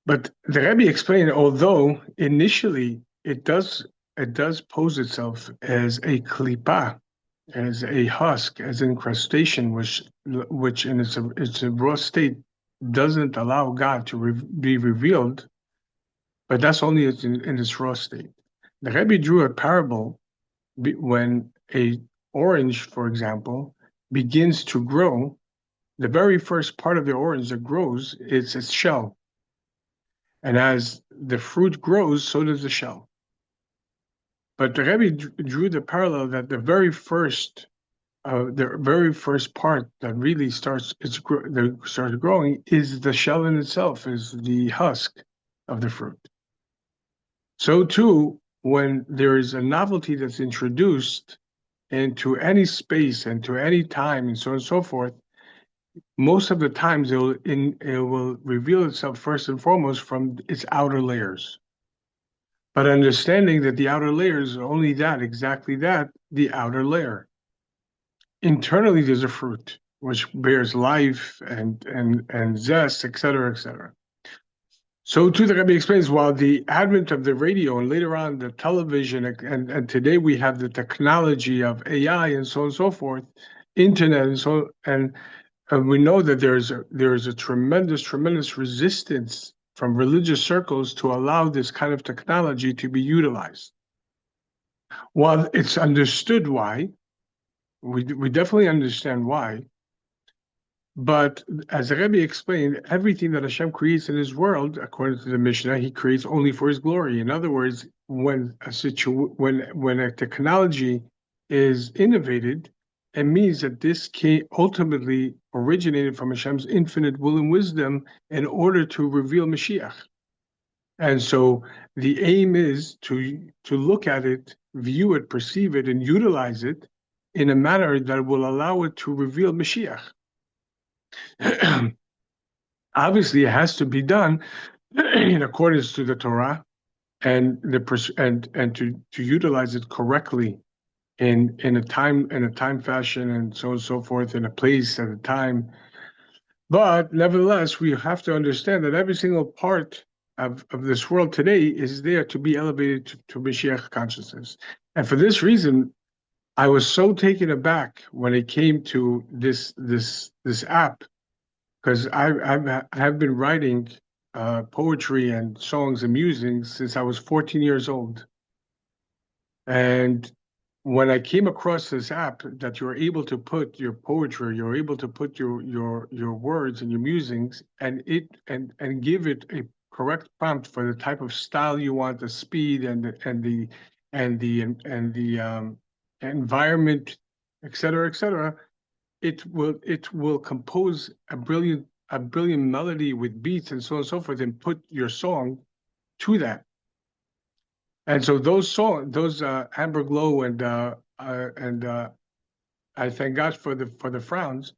But the Rebbe explained, although initially it does pose itself as a klipa, as a husk, as an incrustation, which in its a raw state doesn't allow God to be revealed, but that's only in its raw state. The Rebbe drew a parable when a orange, for example, begins to grow. The very first part of the orange that grows is its shell. And as the fruit grows, so does the shell. But the Rebbe drew the parallel that the very first part that really starts growing is the shell in itself, is the husk of the fruit. So too, when there is a novelty that's introduced into any space and to any time and so on and so forth, most of the times it will reveal itself first and foremost from its outer layers. But understanding that the outer layer is only that, exactly that, the outer layer. Internally, there's a fruit which bears life and zest, etc., etc. So too, the Rebbe explains, while the advent of the radio and later on the television, and today we have the technology of AI and so on and so forth, internet and we know that there is a tremendous resistance from religious circles to allow this kind of technology to be utilized. While it's understood why, we definitely understand why, but as the Rebbe explained, everything that Hashem creates in His world, according to the Mishnah, He creates only for His glory. In other words, when a technology is innovated, it means that this ultimately originated from Hashem's infinite will and wisdom in order to reveal Mashiach. And so the aim is to look at it, view it, perceive it, and utilize it in a manner that will allow it to reveal Mashiach. Obviously, it has to be done in accordance to the Torah and to utilize it correctly in a time fashion and so on and so forth, in a place at a time. But nevertheless, we have to understand that every single part of this world today is there to be elevated to Mashiach consciousness. And for this reason, I was so taken aback when it came to this app, because I've been writing poetry and songs and musings since I was 14 years old. And when I came across this app that you're able to put your poetry, you're able to put your words and your musings, and give it a correct prompt for the type of style you want, the speed and the environment, et cetera, it will compose a brilliant melody with beats and so on and so forth, and put your song to that. And so those Amber Glow and I thank God for the frowns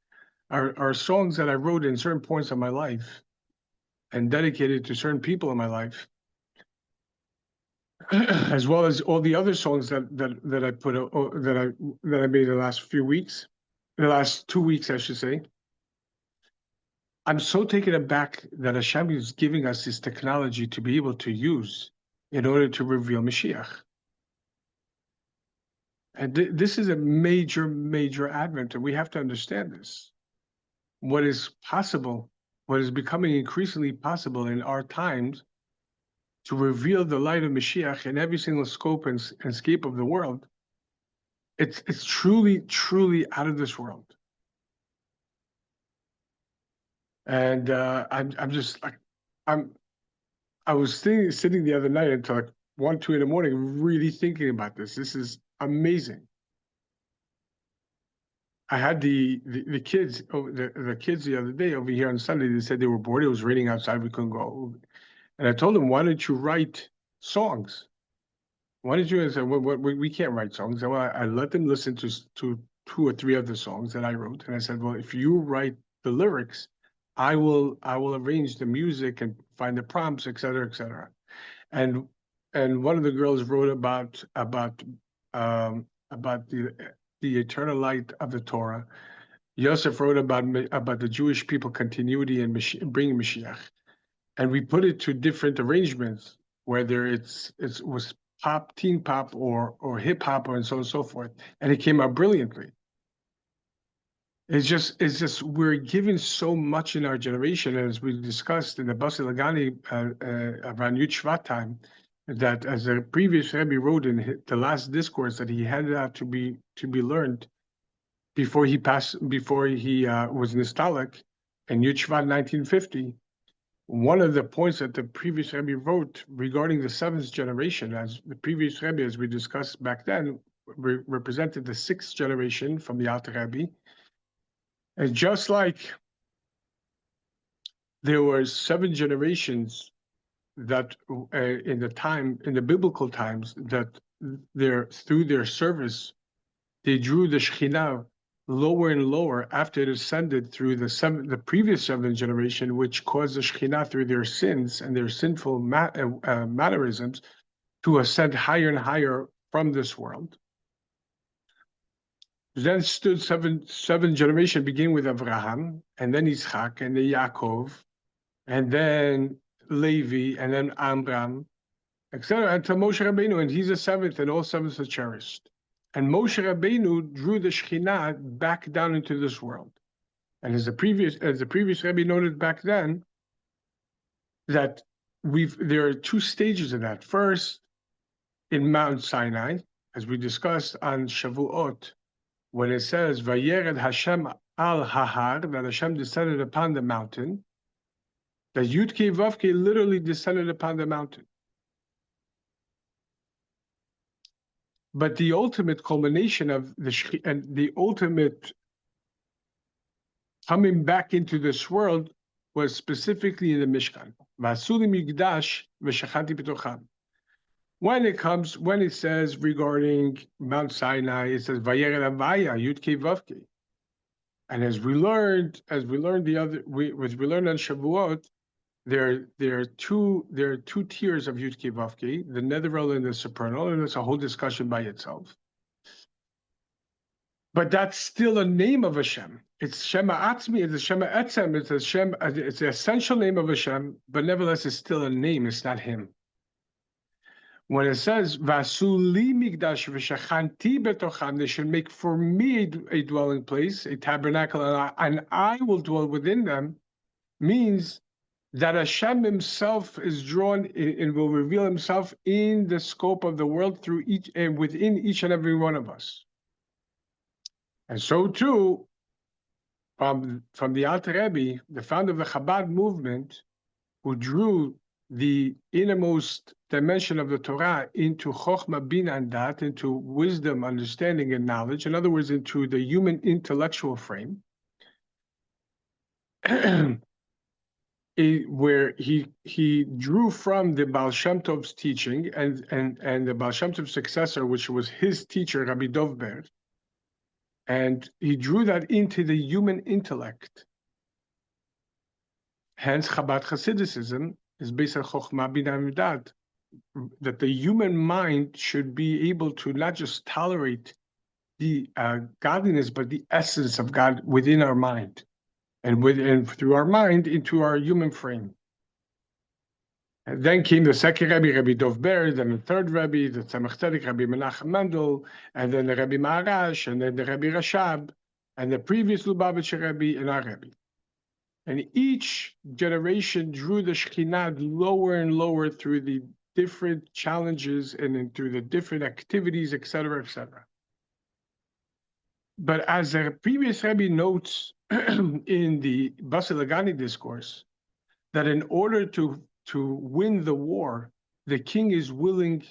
are songs that I wrote in certain points of my life and dedicated to certain people in my life, as well as all the other songs that I put that I made the last 2 weeks, I should say. I'm so taken aback that Hashem is giving us this technology to be able to use in order to reveal Mashiach. And this is a major advent, and we have to understand this. What is possible, what is becoming increasingly possible in our times to reveal the light of Mashiach in every single scope and scape of the world, it's truly out of this world. And I was sitting the other night until like 1, 2 in the morning, really thinking about this. This is amazing. I had the kids the other day over here on Sunday. They said they were bored. It was raining outside. We couldn't go. And I told them, why don't you write songs? Why did you? And said, well, we can't write songs. So I let them listen to 2 or 3 of the songs that I wrote. And I said, well, if you write the lyrics, I will arrange the music and find the prompts, et cetera, et cetera. And one of the girls wrote about the eternal light of the Torah. Yosef wrote about the Jewish people continuity and bringing Mashiach. and we put it to different arrangements, whether it was pop, teen pop, or hip hop, and so on and so forth, and it came out brilliantly. It's just we're given so much in our generation, as we discussed in the Basi Lagani around Yud Shvat time, that as the previous Rebbe wrote in the last discourse that he handed out to be learned before he was Nistalic in Yud Shvat 1950. One of the points that the previous Rebbe wrote regarding the seventh generation, as the previous Rebbe, as we discussed back then, represented the sixth generation from the Alter Rebbe. And just like there were 7 generations that in the biblical times, that through their service, they drew the Shekhinah lower and lower after it ascended through the previous 7 generation, which caused the Shekhinah through their sins and their sinful mannerisms to ascend higher and higher from this world. Then stood seven generation, beginning with Abraham, and then Yitzchak, and then Yaakov, and then Levi, and then Amram, etc., until Moshe Rabbeinu, and he's the 7th, and all 7s are cherished. And Moshe Rabbeinu drew the Shekhinah back down into this world. And as the previous Rebbe noted back then, that there are 2 stages of that. First, in Mount Sinai, as we discussed on Shavuot, when it says, Vayered Hashem al Hahar, that Hashem descended upon the mountain, that Yud-Kei Vav-Kei literally descended upon the mountain. But the ultimate culmination of the ultimate coming back into this world was specifically in the Mishkan. Vasuli Migdash v'shachanti b'tocham. When it says regarding Mount Sinai, it says Vayered Avaya Yud-Kei Vav-Kei. And as we learned on Shavuot, there are two tiers of Yud-Kei Vav-Kei, the netherworld and the supernal, and it's a whole discussion by itself. But that's still a name of Hashem. It's Shema Atzmi, it's a Shema Etzem, it's the essential name of Hashem, but nevertheless it's still a name, it's not him. When it says Vasuli Migdash v'shachanti betocham, they should make for me a dwelling place, a tabernacle, and I will dwell within them, means that Hashem himself is drawn and will reveal himself in the scope of the world through each and within each and every one of us. And so too, from the Alter Rebbe, the founder of the Chabad movement, who drew the innermost dimension of the Torah into Chochmah, Bina, and Dat, into wisdom, understanding, and knowledge, in other words, into the human intellectual frame, where he drew from the Baal Shem Tov's teaching and the Baal Shem Tov's successor, which was his teacher, Rabbi Dovber, and he drew that into the human intellect. Hence, Chabad Chassidism is based on Chochmah, Bina, and Dat, that the human mind should be able to not just tolerate the godliness, but the essence of God within our mind, and through our mind into our human frame. And then came the second Rebbe, Rabbi Dovber, then the third Rebbe, the Tzemach Tzedek, Rabbi Menachem Mendel, and then the Rebbe Maharash, and then the Rebbe Rashab, and the previous Lubavitcher Rebbe, and our Rebbe. And each generation drew the Shekhinah lower and lower through the different challenges and then through the different activities, etc., etc. But as the previous Rebbe notes in the Basi Lagani discourse, that in order to win the war, the king is willing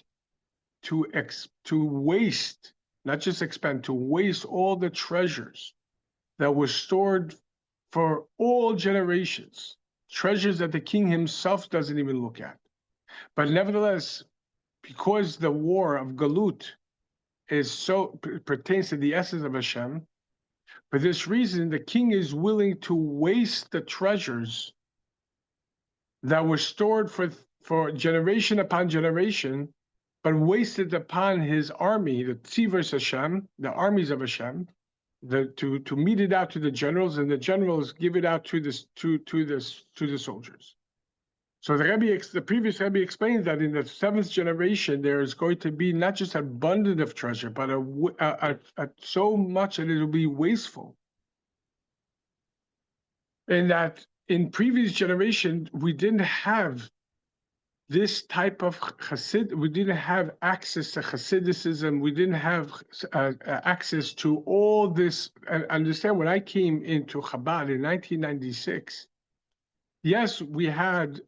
to waste, not just expend, to waste all the treasures that were stored for all generations, treasures that the king himself doesn't even look at. But nevertheless, because the war of Galut pertains to the essence of Hashem, for this reason, the king is willing to waste the treasures that were stored for generation upon generation, but wasted upon his army, the Tzivos Hashem, the armies of Hashem, to mete it out to the generals, and the generals give it out to the soldiers. So the previous Rebbe explains that in the seventh generation, there is going to be not just abundance of treasure, but so much that it will be wasteful. And that in previous generation, we didn't have this type of chassid, we didn't have access to chassidicism, we didn't have access to all this. And understand, when I came into Chabad in 1996, yes, we had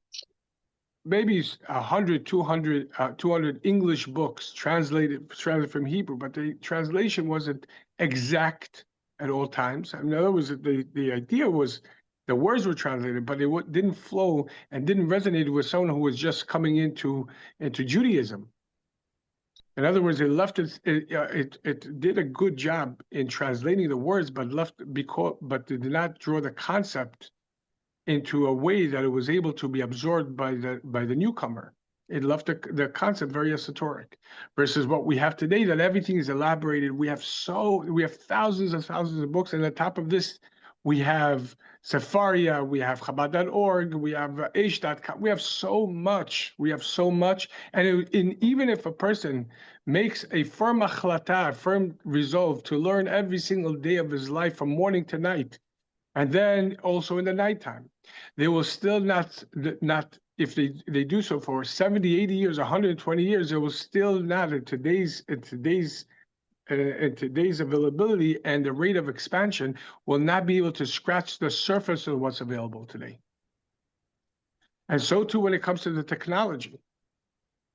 maybe 100, 200 English books translated from Hebrew, but the translation wasn't exact at all times. In other words, the idea was the words were translated, but it didn't flow and didn't resonate with someone who was just coming into Judaism. In other words, it did a good job in translating the words, but it did not draw the concept into a way that it was able to be absorbed by the newcomer. It left the concept very esoteric, versus what we have today, that everything is elaborated. We have thousands and thousands of books, and on top of this, we have Sepharia, we have Chabad.org, we have Aish.com. We have so much. And even if a person makes a firm achlata, a firm resolve to learn every single day of his life from morning to night, and then also in the nighttime, they will still not, if they do so for 70, 80 years, 120 years, it will still not, in today's availability and the rate of expansion, will not be able to scratch the surface of what's available today. And so too when it comes to the technology.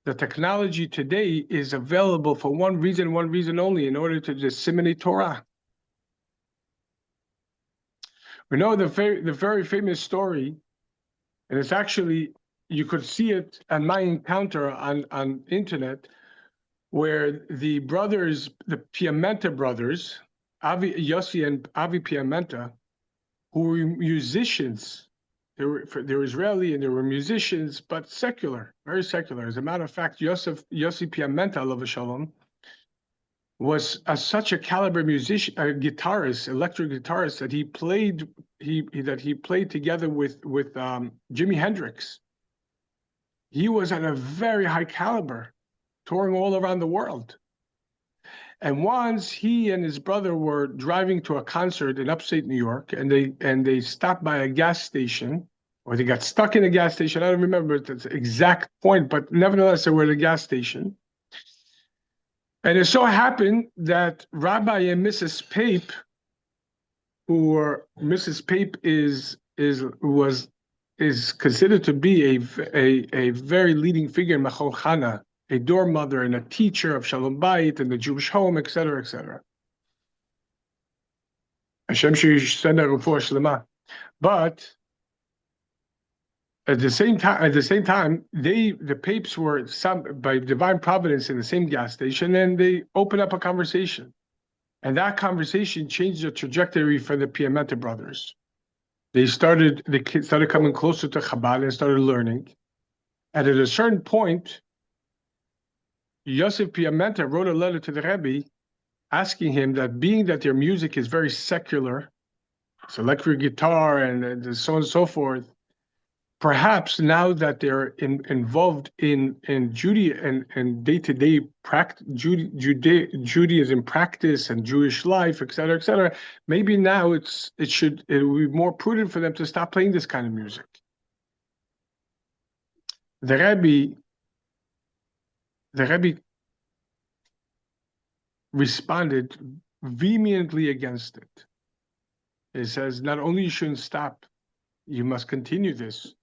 The technology today is available for one reason only, in order to disseminate Torah. We know the very famous story, and it's actually, you could see it on my encounter on internet, where the brothers, the Piamenta brothers, Yossi and Avi Piamenta, who were musicians. They were Israeli and they were musicians, but secular, very secular. As a matter of fact, Yossi Piamenta, alav shalom, was such a caliber musician, a guitarist, electric guitarist, that he played together with Jimi Hendrix. He was at a very high caliber, touring all around the world. And once he and his brother were driving to a concert in upstate New York, and they stopped by a gas station, or they got stuck in a gas station. I don't remember the exact point, but nevertheless, they were at a gas station. And it so happened that Rabbi and Mrs. Pape, Mrs. Pape is considered to be a very leading figure in Machon Chana, a door mother and a teacher of Shalom Bayit and the Jewish home, etc., etc. Hashem send a refuah shlema. But at the same time, the Papes were by divine providence in the same gas station, and they opened up a conversation. And that conversation changed the trajectory for the Piamenta brothers. They started coming closer to Chabad and started learning. And at a certain point, Yosef Piamenta wrote a letter to the Rebbe asking him that, being that their music is very secular, it's electric guitar and so on and so forth, perhaps now that they're involved in Judaism and day-to-day Judaism practice and Jewish life, etc., maybe now it would be more prudent for them to stop playing this kind of music. The Rebbe responded vehemently against it. He says, not only you shouldn't stop, you must continue this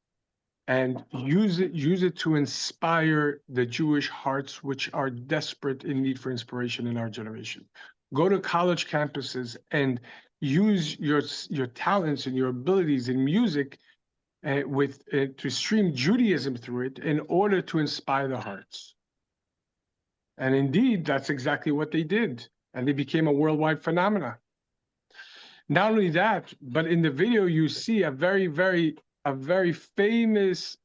and use it to inspire the Jewish hearts, which are desperate in need for inspiration in our generation. Go to college campuses and use your talents and your abilities in music to stream Judaism through it in order to inspire the hearts. And indeed, that's exactly what they did. And they became a worldwide phenomenon. Not only that, but in the video, you see a very famous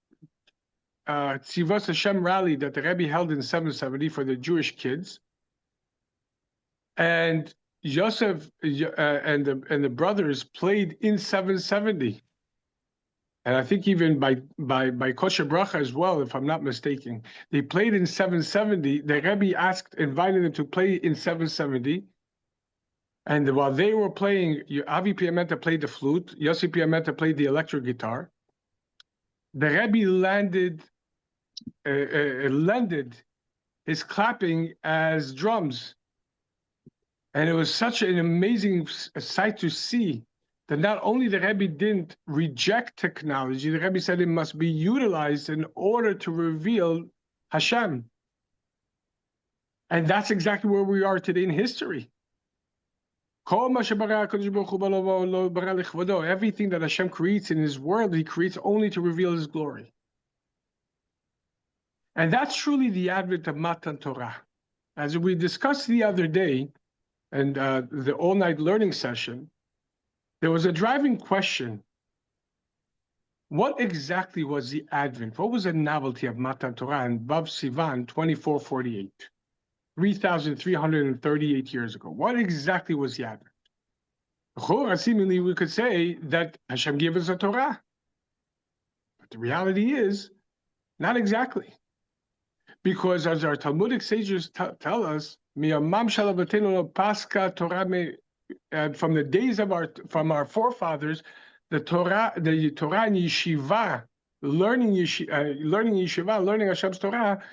Tzivos Hashem rally that the Rebbe held in 770 for the Jewish kids. And Yosef and the brothers played in 770. and I think even by Kosher Bracha as well, if I'm not mistaken. They played in 770. The Rebbe invited them to play in 770. And while they were playing, Avi Piamenta played the flute, Yossi Piamenta played the electric guitar. The Rebbe lended his clapping as drums. And it was such an amazing sight to see that not only the Rebbe didn't reject technology, the Rebbe said it must be utilized in order to reveal Hashem. And that's exactly where we are today in history. Everything that Hashem creates in His world, He creates only to reveal His glory. And that's truly the advent of Matan Torah. As we discussed the other day, and the all-night learning session, there was a driving question. What exactly was the advent? What was the novelty of Matan Torah in Vav Sivan 2448, 3,338 years ago? What exactly was the advent? Seemingly, we could say that Hashem gave us a Torah. But the reality is, not exactly. Because as our Talmudic sages tell us, from the days of our forefathers, the Torah and yeshiva, learning Hashem's Torah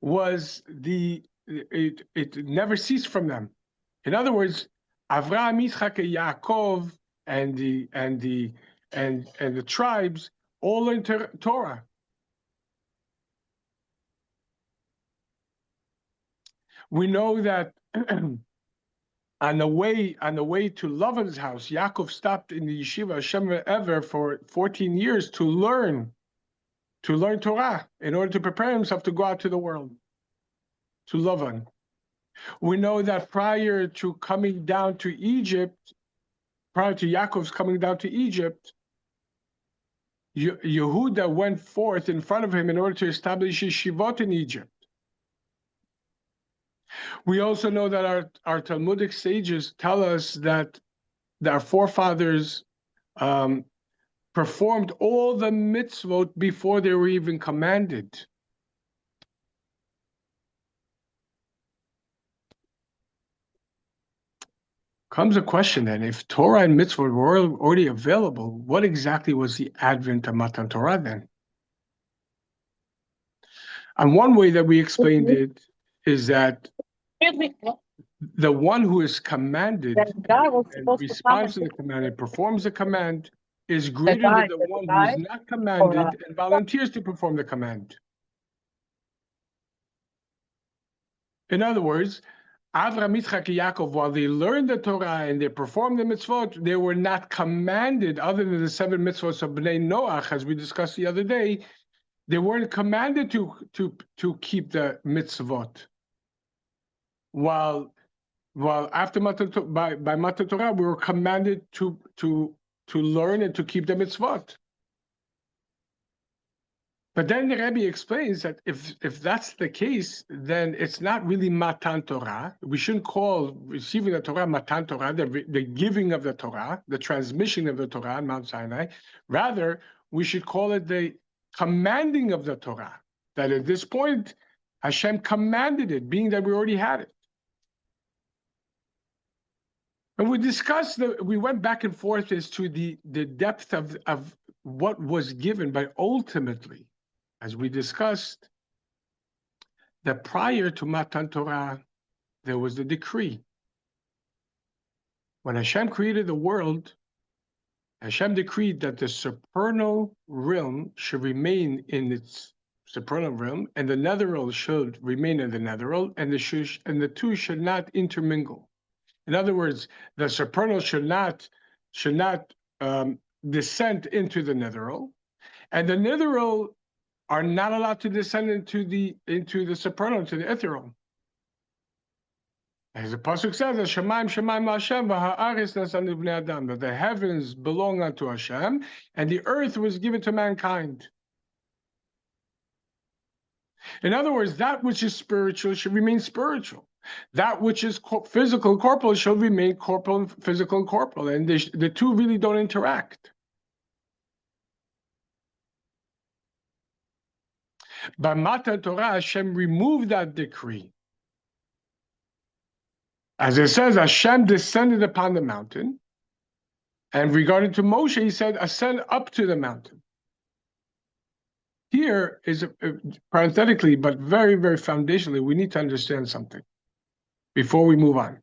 was it never ceased from them. In other words, Avraham, Yitzchak, and Yaakov, and the tribes all learned Torah. We know that on the way to Lavan's house, Yaakov stopped in the yeshiva Hashem Ever for 14 years to learn Torah in order to prepare himself to go out to the world, to Lavan. We know that prior to coming down to Egypt, prior to Yaakov's coming down to Egypt, Yehuda went forth in front of him in order to establish yeshivot in Egypt. We also know that our Talmudic sages tell us that our forefathers performed all the mitzvot before they were even commanded. Comes a question then, if Torah and mitzvot were already available, what exactly was the advent of Matan Torah then? And one way that we explained it is that the one who is commanded and responds to the command and performs the command is greater than the one who is not commanded and volunteers to perform the command. In other words, Avraham, Yitzchak, and Yaakov, while they learned the Torah and they performed the mitzvot, they were not commanded, other than the 7 mitzvot of Bnei Noach, as we discussed the other day, they weren't commanded to keep the mitzvot. While after by Matan Torah, we were commanded to learn and to keep the mitzvot. But then the Rebbe explains that if that's the case, then it's not really Matan Torah. We shouldn't call receiving the Torah Matan Torah, the giving of the Torah, the transmission of the Torah on Mount Sinai. Rather, we should call it the commanding of the Torah. That at this point, Hashem commanded it, being that we already had it. And we discussed, we went back and forth as to the depth of what was given, but ultimately, as we discussed, that prior to Matan Torah, there was the decree. When Hashem created the world, Hashem decreed that the supernal realm should remain in its supernal realm, and the netherworld should remain in the netherworld, and the two should not intermingle. In other words, the supernal should not descend into the netherworld, and the netherworld are not allowed to descend into the supernal, into the ethereal. As the pasuk says, "Shemaim Shemaim Hashem v'ha'aretz nasan livnei Adam," that the heavens belong unto Hashem, and the earth was given to mankind. In other words, that which is spiritual should remain spiritual. That which is physical and corporal shall remain corporal, physical and corporal, and the two really don't interact. By Matan Torah, Hashem removed that decree. As it says, Hashem descended upon the mountain, and regarding to Moshe, he said, ascend up to the mountain. Here is, parenthetically, but very, very foundationally, we need to understand something before we move on.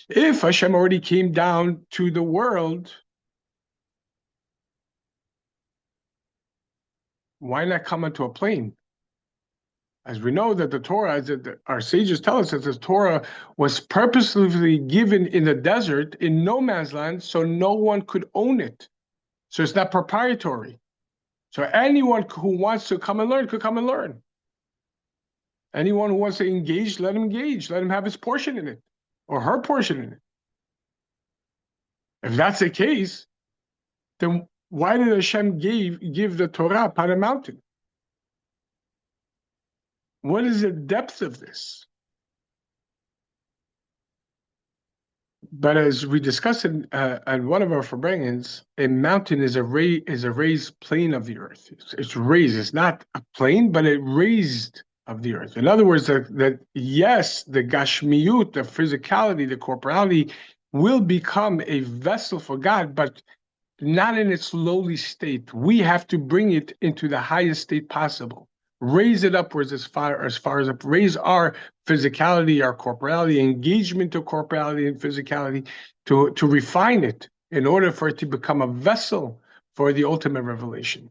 If Hashem already came down to the world, why not come onto a plane? As we know that the Torah, our sages tell us that the Torah was purposely given in the desert, in no man's land, so no one could own it. So it's not proprietary. So anyone who wants to come and learn could come and learn. Anyone who wants to engage, let him engage. Let him have his portion in it, or her portion in it. If that's the case, then why did Hashem give the Torah upon a mountain? What is the depth of this? But as we discussed in one of our Farbrengens, a mountain is a raised plane of the earth. It's raised. It's not a plane, but it raised of the earth. In other words, that yes, the gashmiyut, the physicality, the corporality will become a vessel for God, but not in its lowly state. We have to bring it into the highest state possible. Raise it upwards as far as up. Raise our physicality, our corporality, engagement to corporality and physicality, to refine it in order for it to become a vessel for the ultimate revelation.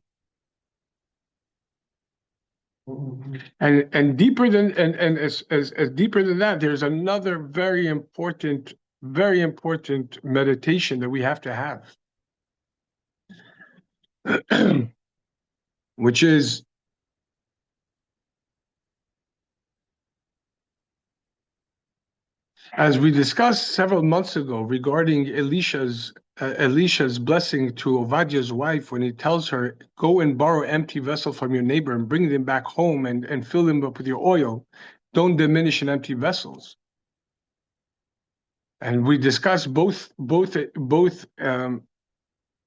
And deeper than as deeper than that, there's another very important meditation that we have to have, which is as we discussed several months ago regarding Elisha's blessing to Ovadiah's wife when he tells her, go and borrow empty vessel from your neighbor and bring them back home and fill them up with your oil. Don't diminish in empty vessels. And we discussed both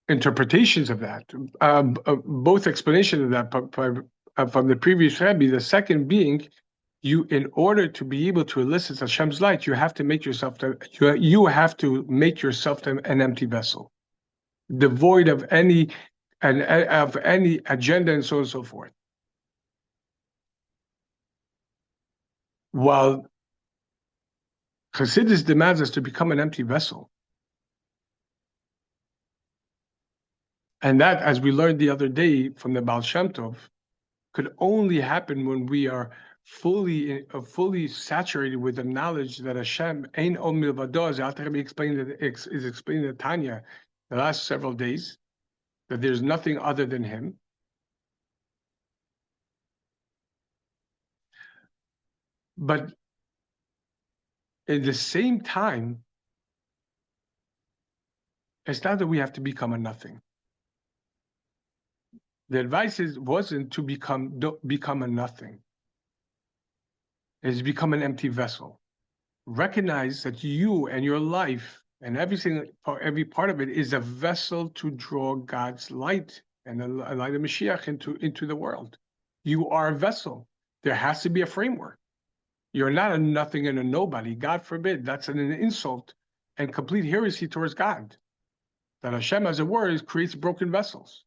interpretations of that, both explanations of that from the previous Rebbe. The second being, in order to be able to elicit Hashem's light, you have to make yourself an empty vessel, devoid of any agenda and so on and so forth. While Chassidus demands us to become an empty vessel, and that, as we learned the other day from the Baal Shem Tov, could only happen when we are fully saturated with the knowledge that Hashem Ein Od Milvado, as Alter Rebbe explained in Tanya the last several days, that there's nothing other than Him. But at the same time, it's not that we have to become a nothing. The advice wasn't to become a nothing. It's become an empty vessel. Recognize that you and your life and every part of it is a vessel to draw God's light and the light of Mashiach into the world. You are a vessel. There has to be a framework. You're not a nothing and a nobody. God forbid. That's an insult and complete heresy towards God. That Hashem, as it were, creates broken vessels.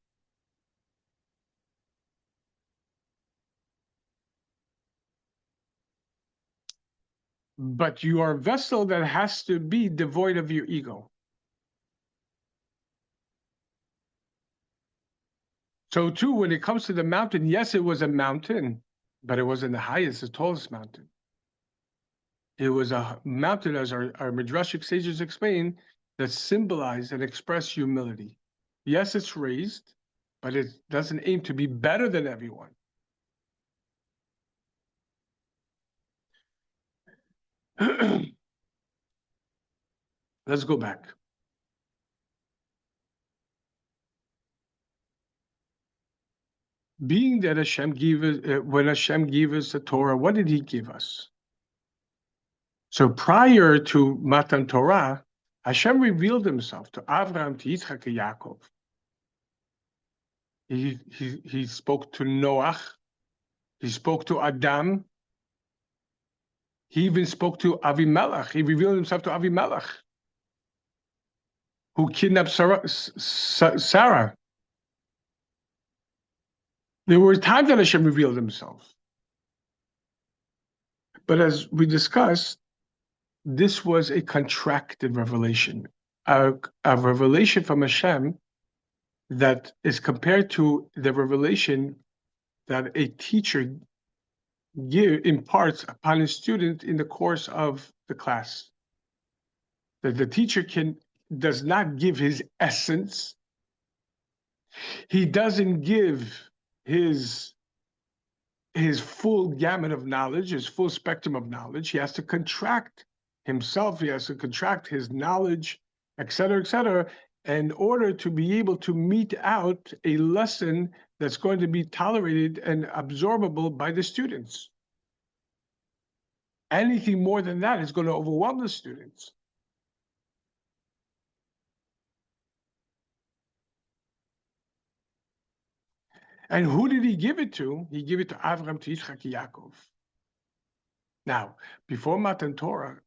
But you are a vessel that has to be devoid of your ego. So too, when it comes to the mountain, yes, it was a mountain, but it wasn't the highest, the tallest mountain. It was a mountain, as our Midrashic sages explain, that symbolized and expressed humility. Yes, it's raised, but it doesn't aim to be better than everyone. Let's go back. Being that Hashem gave us, when Hashem gave us the Torah, what did He give us? So prior to Matan Torah, Hashem revealed Himself to Avraham, to Yitzchak, to Yaakov. He spoke to Noach. He spoke to Adam. He even spoke to Avimelech. He revealed himself to Avimelech, who kidnapped Sarah. There were times that Hashem revealed himself. But as we discussed, this was a contracted revelation, a revelation from Hashem that is compared to the revelation that a teacher imparts upon his student in the course of the class. That the teacher does not give his essence. He doesn't give his full gamut of knowledge, his full spectrum of knowledge. He has to contract himself. He has to contract his knowledge, et cetera, in order to be able to mete out a lesson that's going to be tolerated and absorbable by the students. Anything more than that is going to overwhelm the students. And who did he give it to? He gave it to Avram, to Yitzchak, Yaakov. Now, before Matan Torah,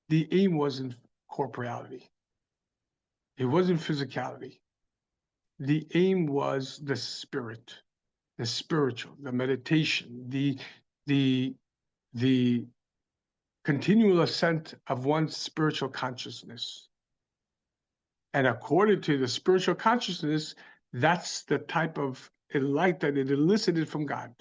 the aim wasn't corporeality. It wasn't physicality. The aim was the spirit, the spiritual, the meditation, the continual ascent of one's spiritual consciousness. And according to the spiritual consciousness, that's the type of light that it elicited from God.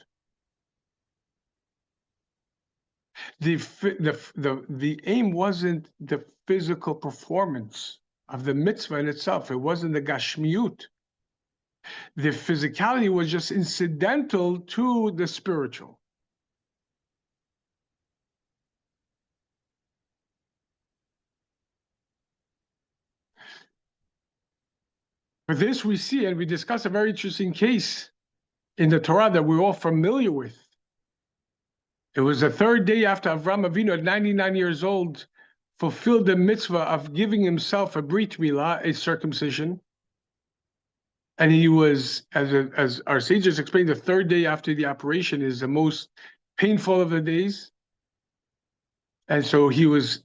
The aim wasn't the physical performance of the mitzvah in itself. It wasn't the gashmiut. The physicality was just incidental to the spiritual. For this we see, and we discuss a very interesting case in the Torah that we're all familiar with. It was the third day after Avram Avinu, at 99 years old, fulfilled the mitzvah of giving himself a brit milah, a circumcision. And he was, as our sages explained, the third day after the operation is the most painful of the days. And so he was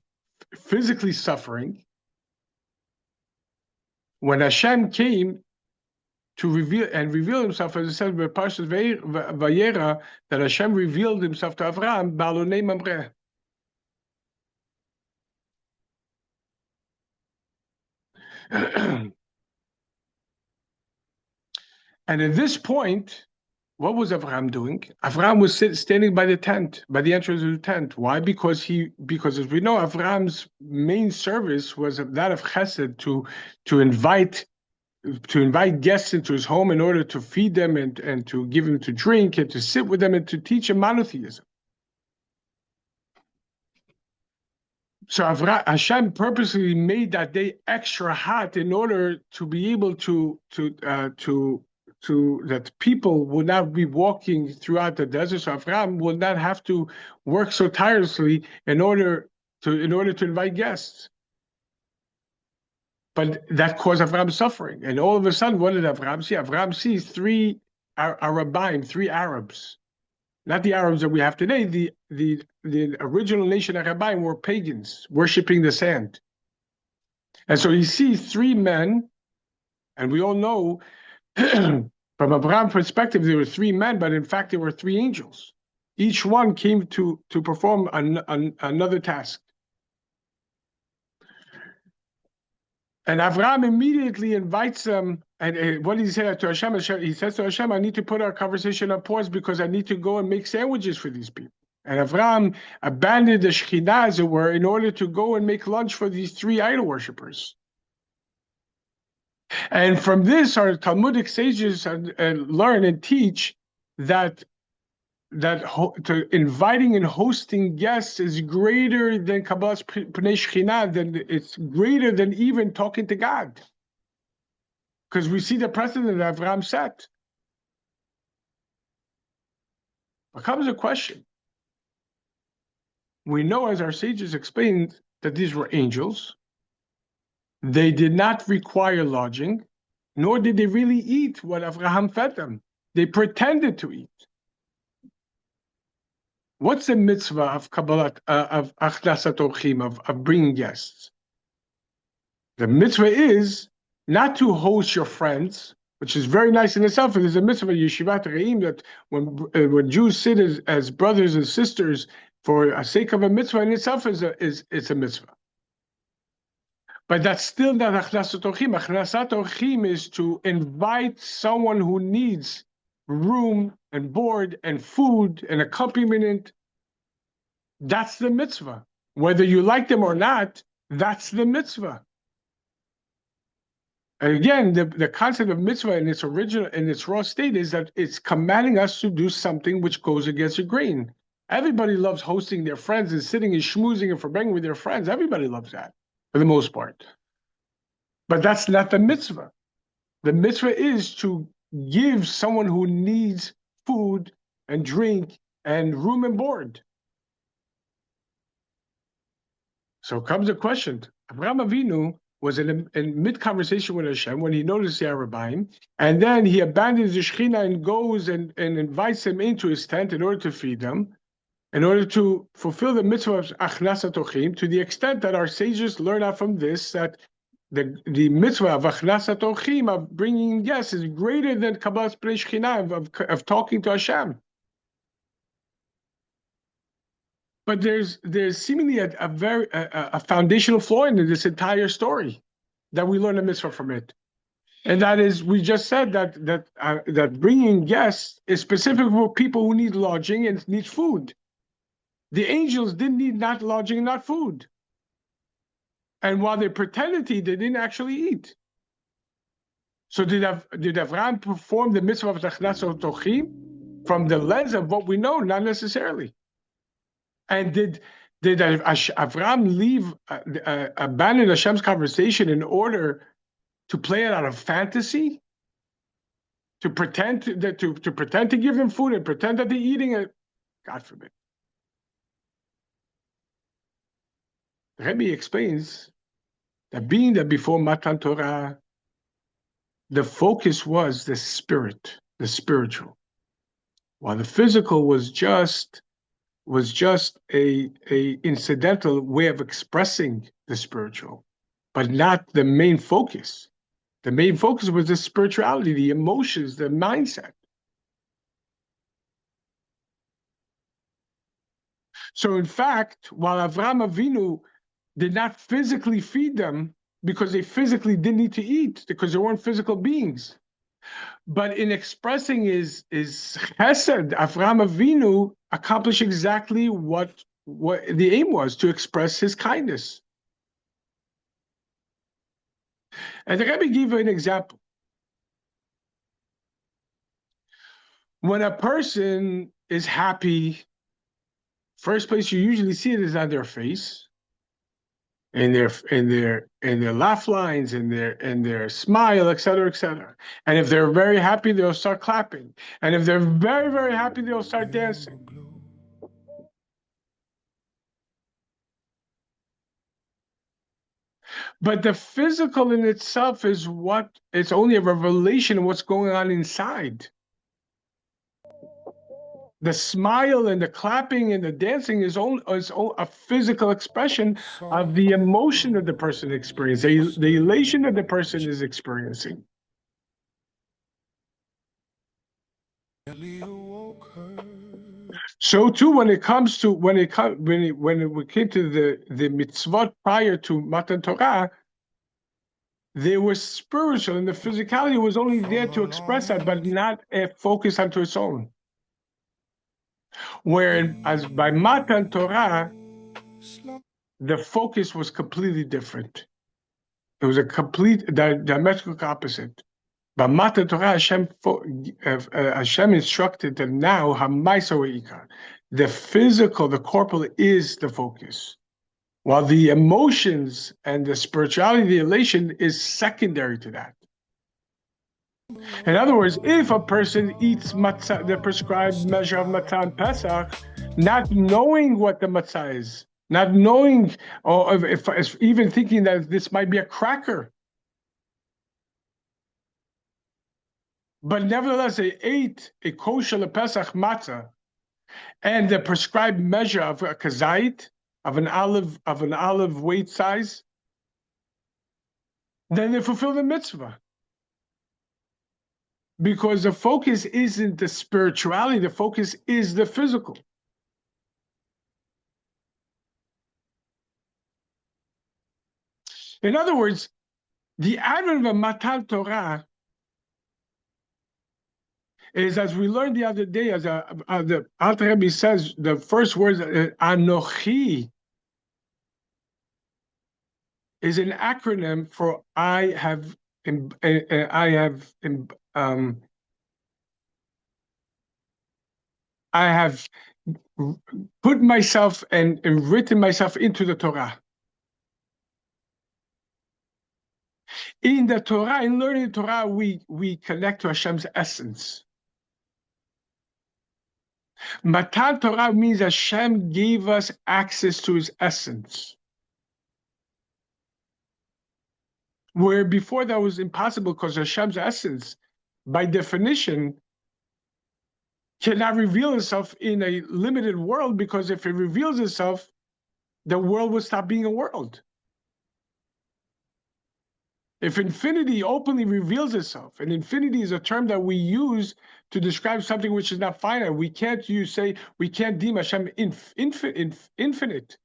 physically suffering. When Hashem came to reveal himself, as it says by Parshas Vayera, that Hashem revealed himself to Avram, Ba'alonei Mamreh. And at this point, what was Avraham doing? Avraham was standing by the tent, by the entrance of the tent. Why? Because as we know, Avraham's main service was that of chesed, to invite guests into his home in order to feed them and to give them to drink and to sit with them and to teach them monotheism. So Hashem purposely made that day extra hot in order to be able to that people will not be walking throughout the desert. So Avraham will not have to work so tirelessly in order to invite guests. But that caused Avraham suffering. And all of a sudden, what did Avraham see? Avraham sees three Arabs. Not the Arabs that we have today. The original nation Arabim were pagans, worshiping the sand. And so he sees three men, and we all know from Abraham's perspective, there were three men, but in fact, there were three angels. Each one came to perform another task. And Avraham immediately invites them. And what did he say to Hashem? He says to Hashem, I need to put our conversation on pause because I need to go and make sandwiches for these people. And Avraham abandoned the Shekhinah, as it were, in order to go and make lunch for these three idol worshippers. And from this, our Talmudic sages learn and teach that inviting and hosting guests is greater than Kabbalah's Pnei Shekhinah, it's greater than even talking to God. Because we see the precedent that Avraham set. But comes a question. We know, as our sages explained, that these were angels. They did not require lodging. nor did they really eat what Avraham fed them. They pretended to eat. What's the mitzvah of Kabbalat, of Achnasat Orchim, of bringing guests? The mitzvah is not to host your friends, which is very nice in itself. There's a mitzvah, Yeshivat Re'im, that when Jews sit as brothers and sisters for a sake of a mitzvah in itself is a mitzvah. But that's still not Achnasat Orchim. Achnasat Orchim is to invite someone who needs room and board and food and accompaniment. That's the mitzvah. Whether you like them or not, that's the mitzvah. And again, the concept of mitzvah in its raw state is that it's commanding us to do something which goes against the grain. Everybody loves hosting their friends and sitting and schmoozing and forbearing with their friends. Everybody loves that, for the most part. But that's not the mitzvah. The mitzvah is to give someone who needs food and drink and room and board. So comes the question. Avraham Avinu was in mid-conversation with Hashem when he noticed the Arabim, and then he abandons the Shekhinah and goes and invites them into his tent in order to feed them, in order to fulfill the mitzvah of Achnasat Orchim, to the extent that our sages learn out from this that the mitzvah of Achnasat Orchim, of bringing guests, is greater than Kabbalas Pnei Shekhinah, of talking to Hashem. But there's seemingly a very foundational flaw in this entire story that we learn a mitzvah from it, and that is, we just said that bringing guests is specific for people who need lodging and need food. The angels didn't need not lodging and not food, and while they pretended to eat, they didn't actually eat. So did Avraham perform the mitzvah of Achnasat Orchim from the lens of what we know? Not necessarily. And did Avraham abandon Hashem's conversation in order to play it out of fantasy? To pretend to give them food and pretend that they're eating it? God forbid. The Rebbe explains that being that before Matan Torah, the focus was the spirit, the spiritual, while the physical was just a incidental way of expressing the spiritual, but not the main focus. The main focus was the spirituality, the emotions, the mindset. So in fact, while Avraham Avinu did not physically feed them because they physically didn't need to eat, because they weren't physical beings, but in expressing his chesed, Avraham Avinu accomplished exactly what the aim was, to express his kindness. And the Rebbe gave an example. When a person is happy, first place you usually see it is on their face, in their laugh lines, in their smile, et cetera, et cetera. And if they're very happy, they'll start clapping. And if they're very, very happy, they'll start dancing. But the physical in itself is it's only a revelation of what's going on inside. The smile and the clapping and the dancing is a physical expression of the emotion that the person experiences, the elation that the person is experiencing. So too, when it came to the mitzvot prior to Matan Torah, they were spiritual, and the physicality was only there to express that, but not a focus onto its own. Whereas by Matan Torah, the focus was completely different. It was a complete diametrical opposite. By Matan Torah, Hashem instructed that now the physical, the corporal is the focus, while the emotions and the spirituality, the elation is secondary to that. In other words, if a person eats matzah, the prescribed measure of matzah and Pesach, not knowing what the matzah is, not knowing, or if even thinking that this might be a cracker, But nevertheless, they ate a kosher Pesach matzah and the prescribed measure of a kazait, of an olive weight size, then they fulfill the mitzvah. Because the focus isn't the spirituality, the focus is the physical. In other words, the advent of a Matan Torah is, as we learned the other day, as the Alter Rebbe says, the first words, Anochi, is an acronym for I have put myself and written myself into the Torah. In the Torah, in learning the Torah, we connect to Hashem's essence. Matan Torah means Hashem gave us access to his essence. Where before that was impossible because Hashem's essence, by definition, cannot reveal itself in a limited world, because if it reveals itself, the world will stop being a world. If infinity openly reveals itself, and infinity is a term that we use to describe something which is not finite, we can't deem Hashem infinite.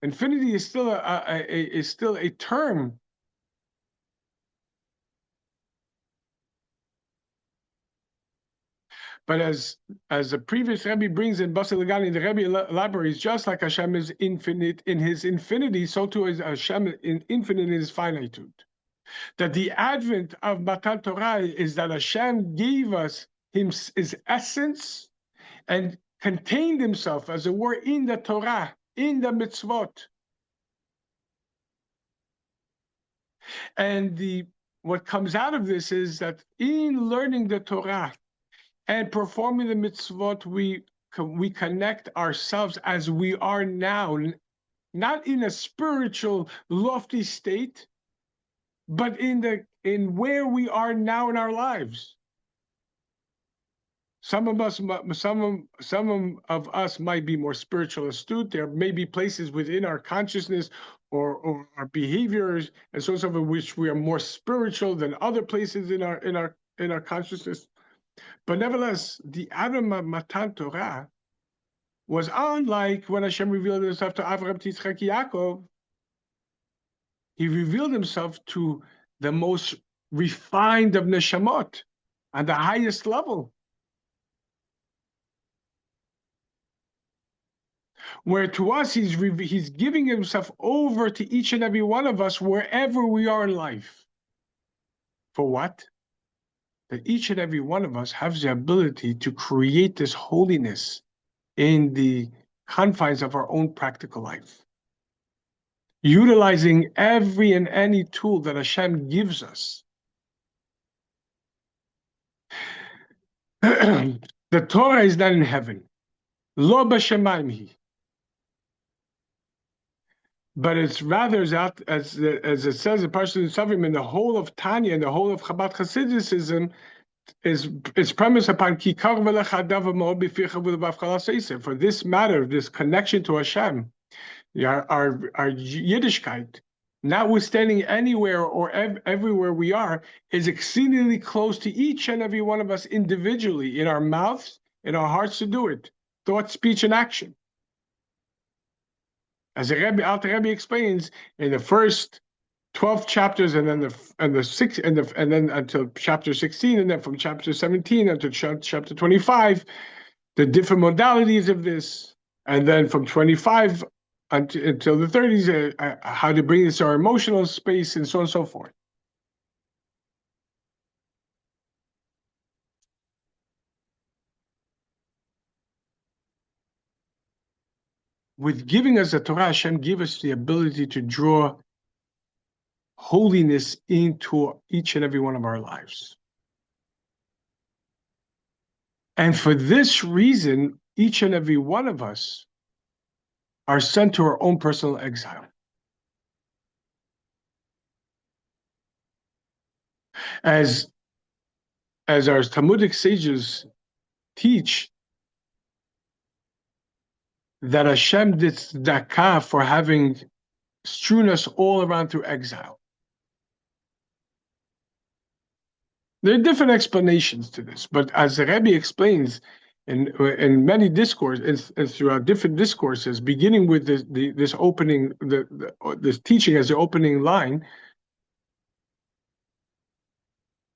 Infinity is still a term. But as the previous Rebbe brings in Basel Legani, the Rebbe elaborates, just like Hashem is infinite in his infinity, so too is Hashem infinite in his finitude. That the advent of Matan Torah is that Hashem gave us his essence and contained himself, as it were, in the Torah, in the mitzvot. And what comes out of this is that in learning the Torah and performing the mitzvot, we connect ourselves as we are now, not in a spiritual, lofty state, but in where we are now in our lives. Some of us might be more spiritual astute. There may be places within our consciousness or our behaviors and so on, which we are more spiritual than other places in our consciousness. But nevertheless, the Adam of Matan Torah was unlike when Hashem revealed himself to Avraham, Yitzchak, Yaakov. He revealed himself to the most refined of neshamot, on the highest level. Where to us, he's giving himself over to each and every one of us, wherever we are in life. For what? That each and every one of us has the ability to create this holiness in the confines of our own practical life, utilizing every and any tool that Hashem gives us. The Torah is not in heaven. Lo b'shamayim hi. But it's rather, as it says in Parshat Tzavim, in the whole of Tanya, and the whole of Chabad Chassidism, is premised upon kikar v'lecha davar ma'od b'ficha v'levav kol ha'seiseh. For this matter, this connection to Hashem, our Yiddishkeit, notwithstanding anywhere or everywhere we are, is exceedingly close to each and every one of us individually, in our mouths, in our hearts to do it, thought, speech, and action. As the Alter Rebbe explains in the first 12 chapters, and then and then until chapter 16, and then from chapter 17 until chapter 25, the different modalities of this, and then from 25 until the 30s, how to bring this to our emotional space, and so on and so forth. With giving us the Torah, Hashem gave us the ability to draw holiness into each and every one of our lives. And for this reason, each and every one of us are sent to our own personal exile. As as our Talmudic sages teach, that Hashem did tzedakah for having strewn us all around through exile. There are different explanations to this, but as the Rebbe explains in many discourses and throughout different discourses, beginning with this opening, this teaching as the opening line,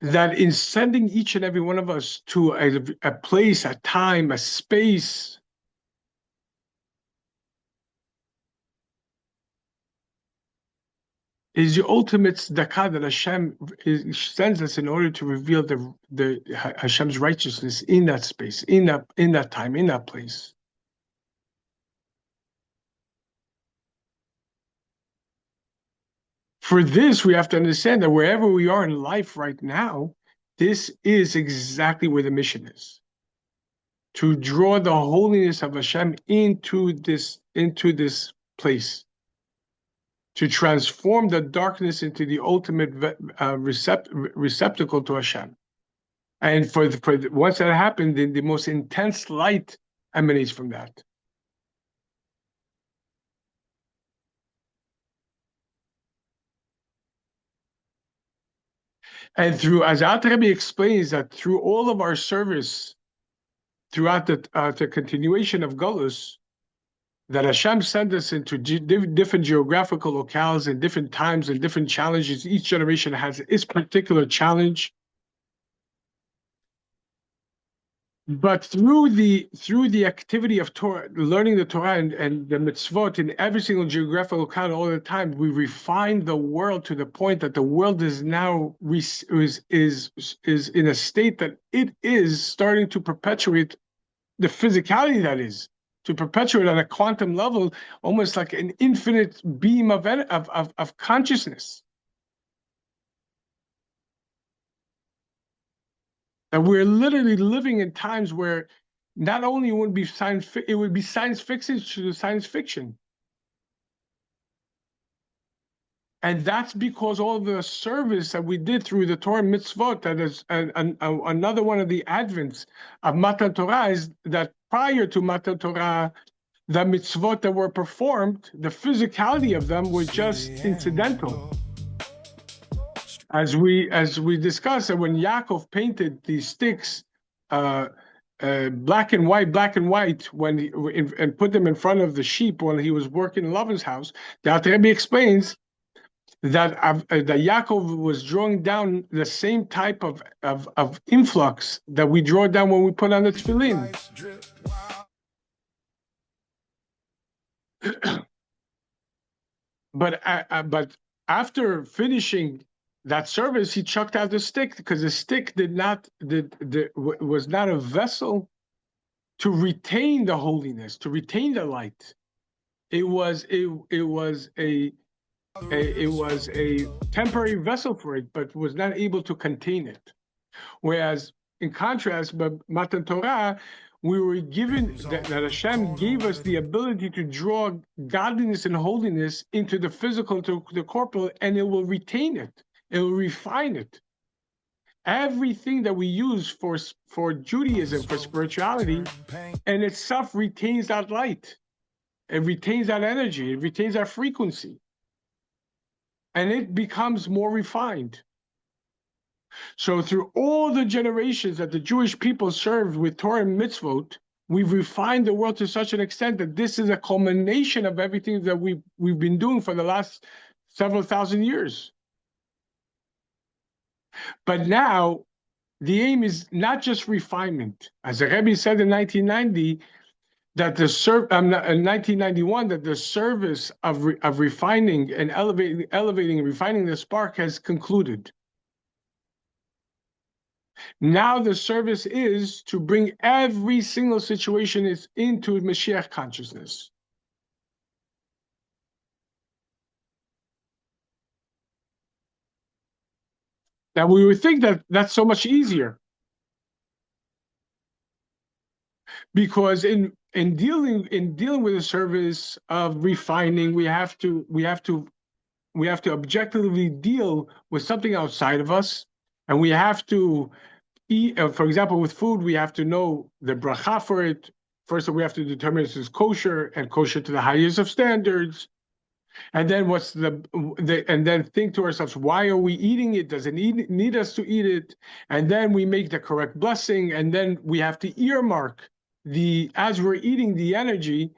that in sending each and every one of us to a place, a time, a space, is the ultimate tzedakah that Hashem sends us in order to reveal the Hashem's righteousness in that space, in that time, in that place. For this, we have to understand that wherever we are in life right now, this is exactly where the mission is. To draw the holiness of Hashem into this place. To transform the darkness into the ultimate receptacle to Hashem. And once that happened, the most intense light emanates from that. And as Alter Rebbe explains, that through all of our service, throughout the continuation of Golus, that Hashem sent us into different geographical locales and different times and different challenges. Each generation has its particular challenge. But through the activity of Torah, learning the Torah and the mitzvot in every single geographical locale all the time, we refine the world to the point that the world is now is in a state that it is starting to perpetuate the physicality that is. To perpetuate on a quantum level, almost like an infinite beam of consciousness. And we're literally living in times where not only would be it would be science fiction to science fiction. And that's because all the service that we did through the Torah mitzvot, that is another one of the advents of Matan Torah, is that prior to Matan Torah, the mitzvot that were performed, the physicality of them were just incidental. As we discussed, that when Yaakov painted these sticks black and white, and put them in front of the sheep when he was working in Lavan's house, the Alter Rebbe explains that Yaakov was drawing down the same type of influx that we draw down when we put on the tefillin. But after finishing that service, he chucked out the stick because the stick was not a vessel to retain the holiness, to retain the light. It was a temporary vessel for it, but was not able to contain it. Whereas, in contrast, by Matan Torah, we were given that Hashem gave us the ability to draw godliness and holiness into the physical, to the corporal, and it will retain it. It will refine it. Everything that we use for Judaism, for spirituality, and itself retains that light. It retains that energy. It retains that frequency. And it becomes more refined. So through all the generations that the Jewish people served with Torah and mitzvot, we've refined the world to such an extent that this is a culmination of everything that we've been doing for the last several thousand years. But now, the aim is not just refinement. As the Rebbe said in 1990, that in 1991, that the service of refining and elevating and refining the spark has concluded. Now the service is to bring every single situation into Mashiach consciousness. Now we would think that that's so much easier, because in dealing with the service of refining, we have to objectively deal with something outside of us, and we have to eat, for example, with food, we have to know the bracha for it. First, we have to determine if it's kosher and kosher to the highest of standards. And then and then think to ourselves, why are we eating it? Does it need us to eat it? And then we make the correct blessing. And then we have to earmark as we're eating the energy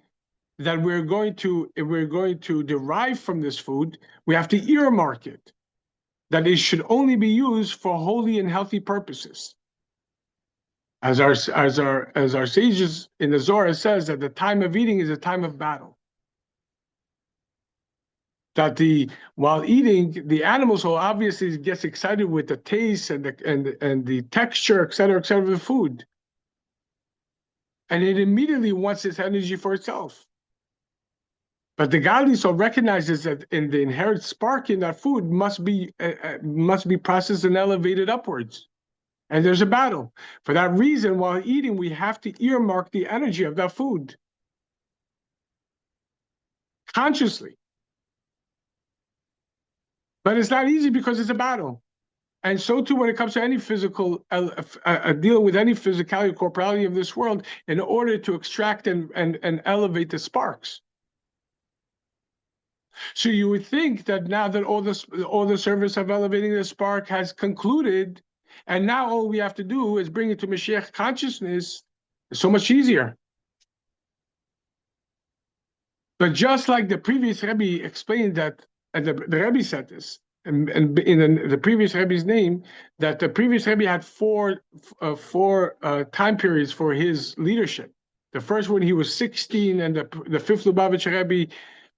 that we're going to derive from this food. We have to earmark it, that it should only be used for holy and healthy purposes. As our sages in the Zohar says, that the time of eating is a time of battle. That while eating, the animals will obviously gets excited with the taste and the texture, et cetera, of the food. And it immediately wants its energy for itself. But the godly soul recognizes that in the inherent spark in that food must be processed and elevated upwards. And there's a battle. For that reason, while eating, we have to earmark the energy of that food consciously. But it's not easy because it's a battle. And so too when it comes to any physical, dealing with any physicality or corporality of this world, in order to extract and elevate the sparks. So you would think that now that all the service of elevating the spark has concluded, and now all we have to do is bring it to Mashiach consciousness, it's so much easier. But just like the previous Rebbe explained that, and the Rebbe said this, and in the previous Rebbe's name, that the previous Rebbe had four time periods for his leadership. The first one, he was 16, and the fifth Lubavitcher Rebbe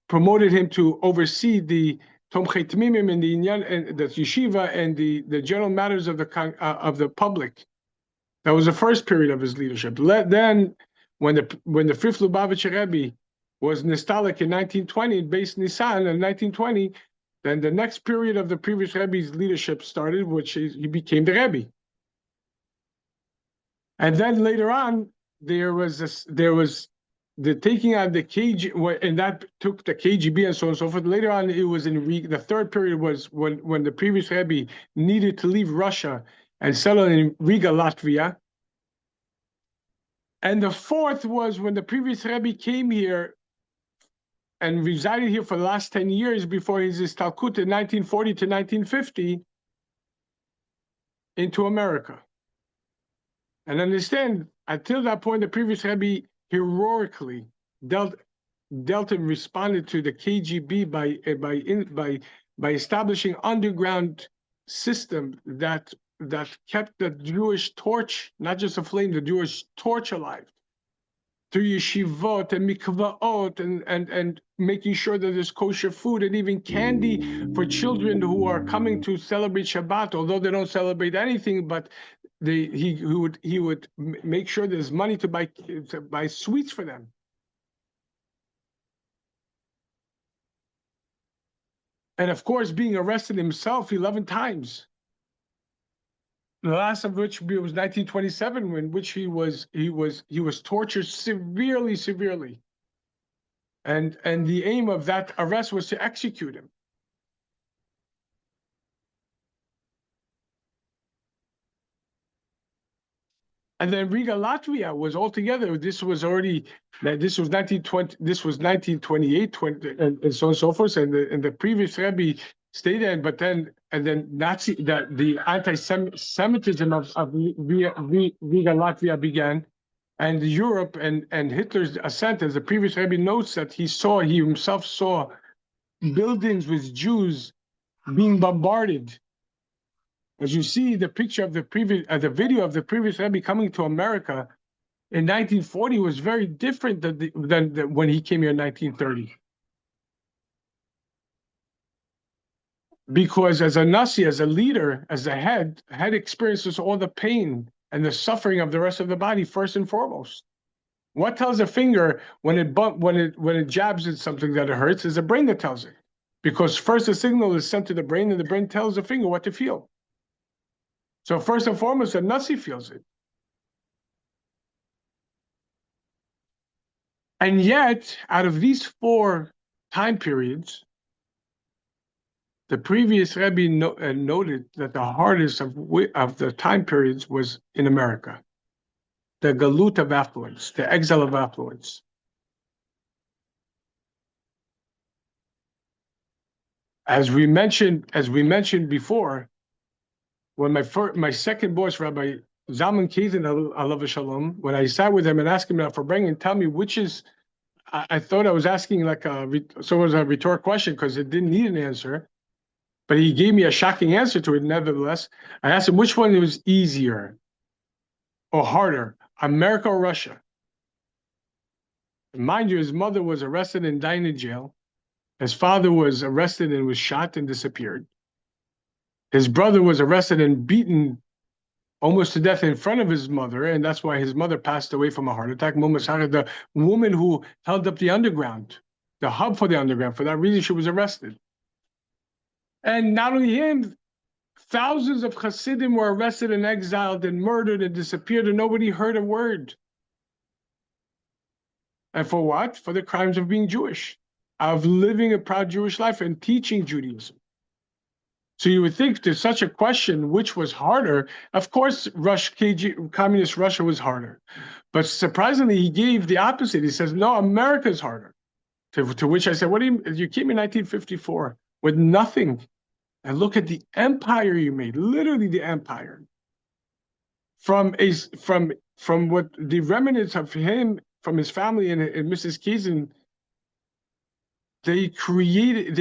promoted him to oversee the Tomchei Tmimim and the Inyan and the yeshiva and the general matters of the public. That was the first period of his leadership. Then, when the fifth Lubavitcher Rebbe was Nistalik in 1920, based Nisan in 1920, then the next period of the previous Rebbe's leadership started, which he became the Rebbe. And then later on, there was the taking out the KG, and that took the KGB and so on and so forth. Later on, it was the third period was when the previous Rebbe needed to leave Russia and settle in Riga, Latvia. And the fourth was when the previous Rebbe came here and resided here for the last 10 years before his istalkut in 1940 to 1950 into America. And understand, until that point, the previous Rebbe heroically dealt and responded to the KGB by establishing underground system that kept the Jewish torch, not just aflame, the Jewish torch alive, through yeshivot and mikvaot and making sure that there's kosher food and even candy for children who are coming to celebrate Shabbat, although they don't celebrate anything, but he would make sure there's money to buy sweets for them. And of course, being arrested himself 11 times. The last of which was 1927, in which he was tortured severely. And the aim of that arrest was to execute him. And then Riga, Latvia was altogether, this was 1920, this was 1928, and so on and so forth. And the previous Rebbe stayed there, but then the anti-Semitism of Riga, Latvia began, and Europe and Hitler's ascent, as the previous Rebbe notes that he himself saw buildings with Jews being bombarded. As you see, the picture of the video of the previous Rebbe coming to America in 1940 was very different than when he came here in 1930. Because as a Nasi, as a leader, as a head experiences all the pain and the suffering of the rest of the body first and foremost. What tells a finger when it jabs at something that it hurts is the brain that tells it. Because first the signal is sent to the brain, and the brain tells the finger what to feel. So first and foremost, the Nasi feels it. And yet, out of these 4 time periods, The previous Rebbe noted that the hardest of the time periods was in America, the galut of affluence, the exile of affluence. As we mentioned before, when my second boss, Rabbi Zalman Kazin, alav shalom, when I sat with him and asked him for bringing, tell me which is. I thought I was asking like a rhetorical question because it didn't need an answer, but he gave me a shocking answer to it. Nevertheless, I asked him which one was easier or harder, America or Russia. And mind you, his mother was arrested and died in jail. His father was arrested and was shot and disappeared. His brother was arrested and beaten almost to death in front of his mother, and that's why his mother passed away from a heart attack. The woman who held up the underground, the hub for the underground, for that reason she was arrested. And not only him, thousands of Chassidim were arrested and exiled and murdered and disappeared, and nobody heard a word. And for what? For the crimes of being Jewish, of living a proud Jewish life and teaching Judaism. So you would think there's such a question, which was harder? Of course, communist Russia was harder. But surprisingly, he gave the opposite. He says, no, America is harder. To which I said, what do you came in 1954 with nothing. And look at the empire you made, literally the empire. From what the remnants of him, from his family and Mrs. Kazin, they created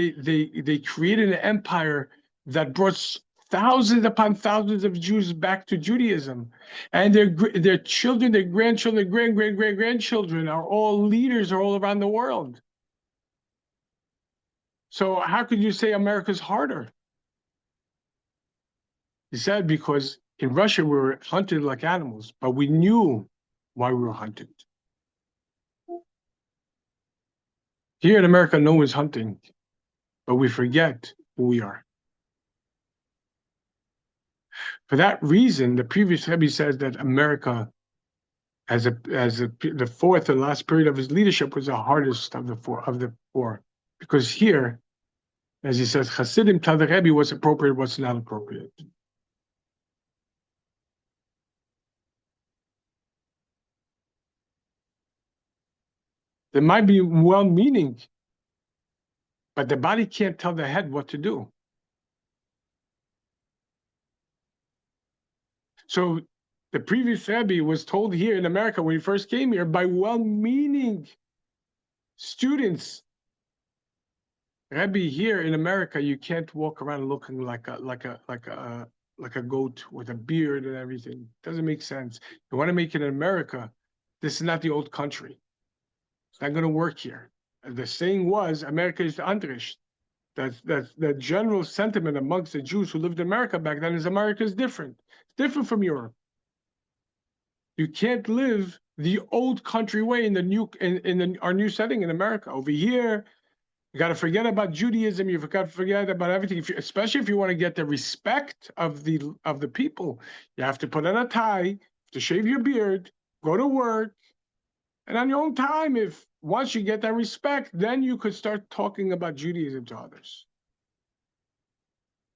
an empire that brought thousands upon thousands of Jews back to Judaism, and their children, their grandchildren, great-grandchildren are all leaders all around the world. So how could you say America's harder? He said because in Russia we were hunted like animals, but we knew why we were hunted. Here in America, no one's hunting, but we forget who we are. For that reason, the previous Rebbe says that America, as the fourth and last period of his leadership, was the hardest of the four, because here, as he says, Chassidim tell the Rebbe what's appropriate, what's not appropriate. There might be well-meaning, but the body can't tell the head what to do. So the previous Rebbe was told here in America when he first came here by well-meaning students. Rebbe, here in America, you can't walk around looking like a goat with a beard and everything. Doesn't make sense. You want to make it in America, this is not the old country. It's not going to work here. The saying was, America is the Andrish. That's the general sentiment amongst the Jews who lived in America back then is America is different. It's different from Europe. You can't live the old country way in our new setting in America. Over here, you got to forget about Judaism. You've got to forget about everything. Especially if you want to get the respect of the people, you have to put on a tie, to shave your beard, go to work, and on your own time. Once you get that respect, then you could start talking about Judaism to others.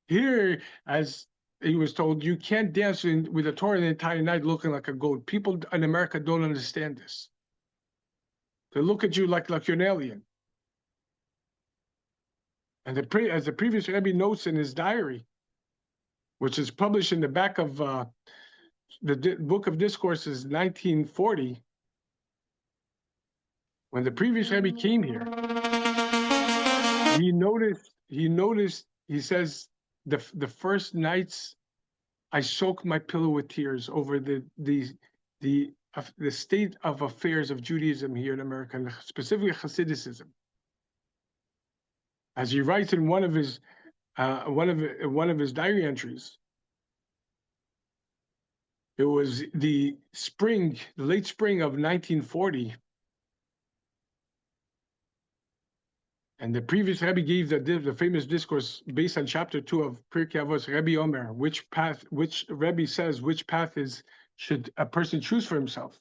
Here, as he was told, you can't dance with the Torah the entire night looking like a goat. People in America don't understand this. They look at you like you're an alien. And as the previous Rebbe notes in his diary, which is published in the back of the Book of Discourses, 1940, when the previous Rebbe came here, he says, the first nights I soaked my pillow with tears over the state of affairs of Judaism here in America, and specifically Hassidicism. As he writes in one of his diary entries, it was the late spring of 1940, and the previous Rebbe gave the famous discourse based on chapter 2 of Pirkei Avos, Rebbe Omer, which Rebbe says, which path should a person choose for himself.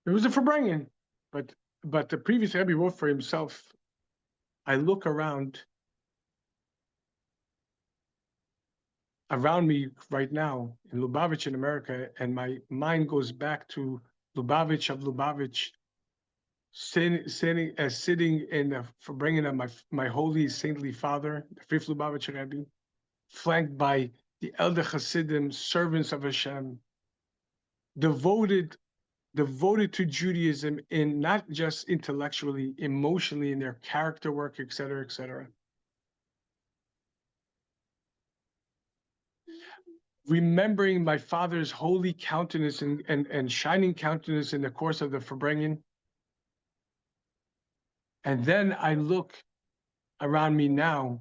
It was a Farbrengen, but the previous Rebbe wrote for himself, I look around around me right now in Lubavitch in America, and my mind goes back to Lubavitch of Lubavitch, sitting in the bringing of my holy saintly father, the fifth Lubavitch Rebbe, flanked by the elder Chassidim, servants of Hashem, devoted to Judaism in not just intellectually, emotionally, in their character work, etc., etc. Remembering my father's holy countenance and shining countenance in the course of the Farbrengen. And then I look around me now,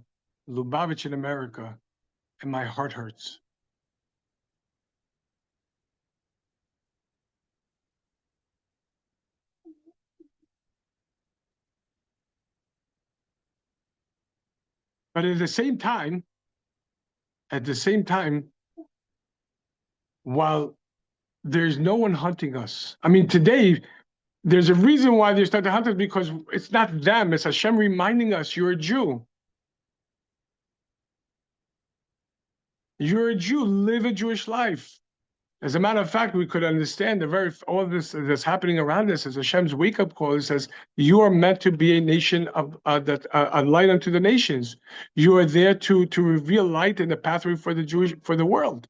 Lubavitch in America, and my heart hurts. But at the same time, while there's no one hunting us, I mean, today, there's a reason why they start to hunt us, because it's not them, it's Hashem reminding us, you're a Jew. You're a Jew, live a Jewish life. As a matter of fact, we could understand all of this that's happening around us as Hashem's wake-up call. It says, you are meant to be a nation of a light unto the nations. You are there to reveal light in the pathway for the world.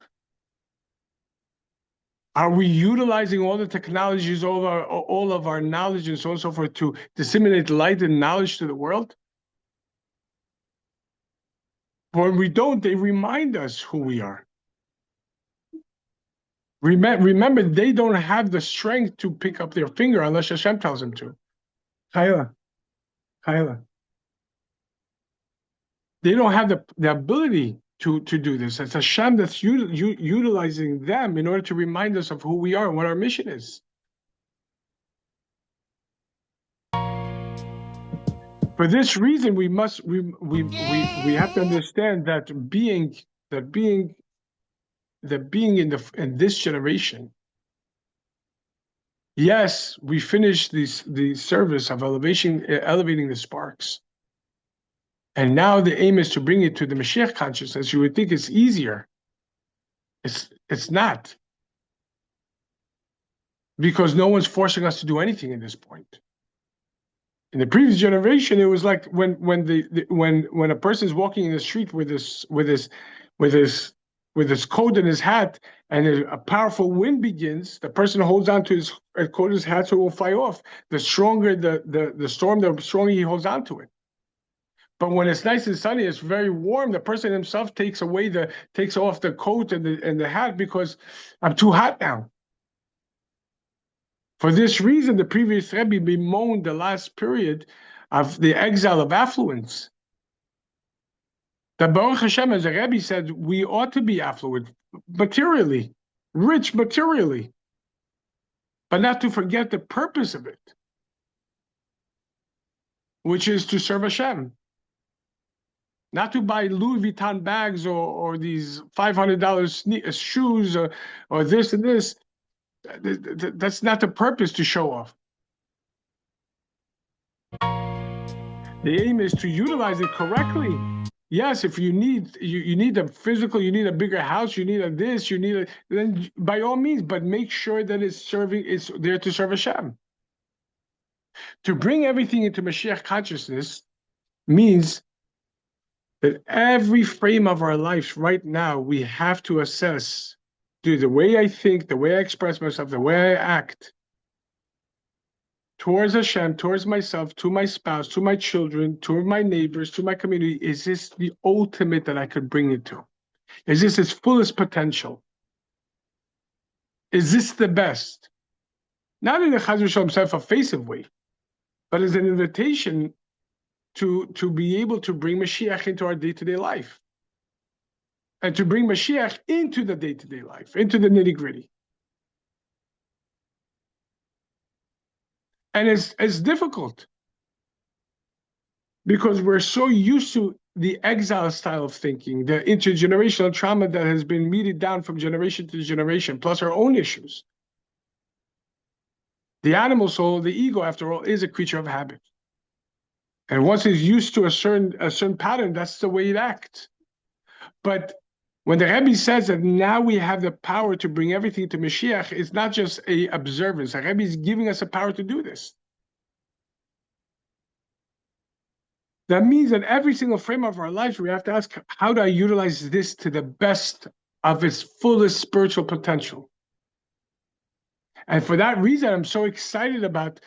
Are we utilizing all the technologies, all of our knowledge and so on and so forth to disseminate light and knowledge to the world? When we don't, they remind us who we are. Remember, they don't have the strength to pick up their finger unless Hashem tells them to. Chayla. They don't have the ability to do this. It's Hashem that's utilizing them in order to remind us of who we are and what our mission is. For this reason, we have to understand that being in this generation. Yes, we finished the service of elevating the sparks, and now the aim is to bring it to the Mashiach consciousness. You would think it's easier. It's not, because no one's forcing us to do anything at this point. In the previous generation, it was like when a person is walking in the street with his coat and his hat, and a powerful wind begins, the person holds on to his coat and his hat so it will fly off. The stronger the storm, the stronger he holds on to it. But when it's nice and sunny, it's very warm, the person himself takes off the coat and the hat because I'm too hot now. For this reason, the previous Rebbe bemoaned the last period of the exile of affluence. That Baruch Hashem, as the Rebbe said, we ought to be affluent materially, rich materially, but not to forget the purpose of it, which is to serve Hashem. Not to buy Louis Vuitton bags or these $500 shoes or this and this. That's not the purpose, to show off. The aim is to utilize it correctly. Yes, if you need a physical, you need a bigger house, you need a this, then by all means, but make sure that it's there to serve Hashem. To bring everything into Mashiach consciousness means that every frame of our life right now, we have to assess, the way I think, the way I express myself, the way I act towards Hashem, towards myself, to my spouse, to my children, to my neighbors, to my community. Is this the ultimate that I could bring it to? Is this its fullest potential? Is this the best? Not in a Chas v'Shalom self-effacing way, but as an invitation to be able to bring Mashiach into our day-to-day life. And to bring Mashiach into the day-to-day life, into the nitty-gritty. And it's difficult, because we're so used to the exile style of thinking, the intergenerational trauma that has been meted down from generation to generation, plus our own issues. The animal soul, the ego, after all, is a creature of habit. And once it's used to a certain pattern, that's the way it acts. But When the Rebbe says that now we have the power to bring everything to Mashiach, it's not just a observance. The Rebbe is giving us the power to do this. That means that every single frame of our life, we have to ask, how do I utilize this to the best of its fullest spiritual potential? And for that reason, I'm so excited about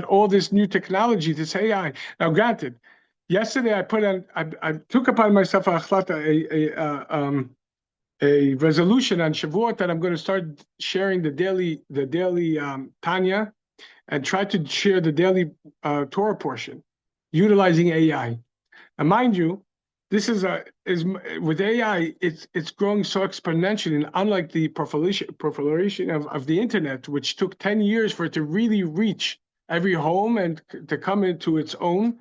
all this new technology, this AI. Now, granted, yesterday I took upon myself a resolution on Shavuot that I'm going to start sharing the daily Tanya, and try to share the daily Torah portion, utilizing AI. And mind you, this is with AI, it's growing so exponentially, and unlike the proliferation of the internet, which took 10 years for it to really reach every home and to come into its own.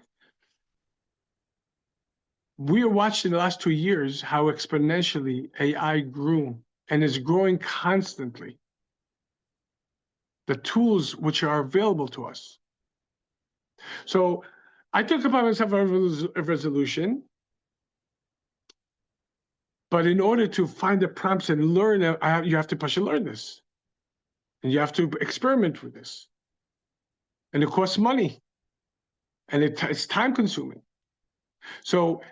We are watching the last 2 years how exponentially AI grew and is growing constantly. The tools which are available to us. So I took upon myself a resolution, but in order to find the prompts and learn, you have to learn this. And you have to experiment with this. And it costs money. And it's time consuming. So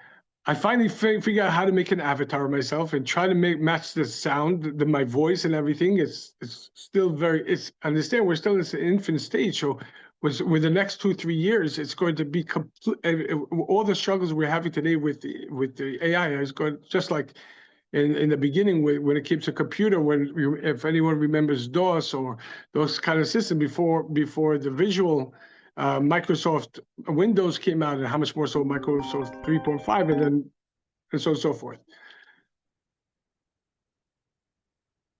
I finally figured out how to make an avatar of myself and try to match the sound, my voice and everything. It's still understand we're still in an infant stage. So with the next 2-3 years, it's going to be all the struggles we're having today with the AI is going, just like in the beginning when it came to computer, if anyone remembers DOS or those kind of systems before the visual Microsoft Windows came out, and how much more so Microsoft 3.5, and so forth.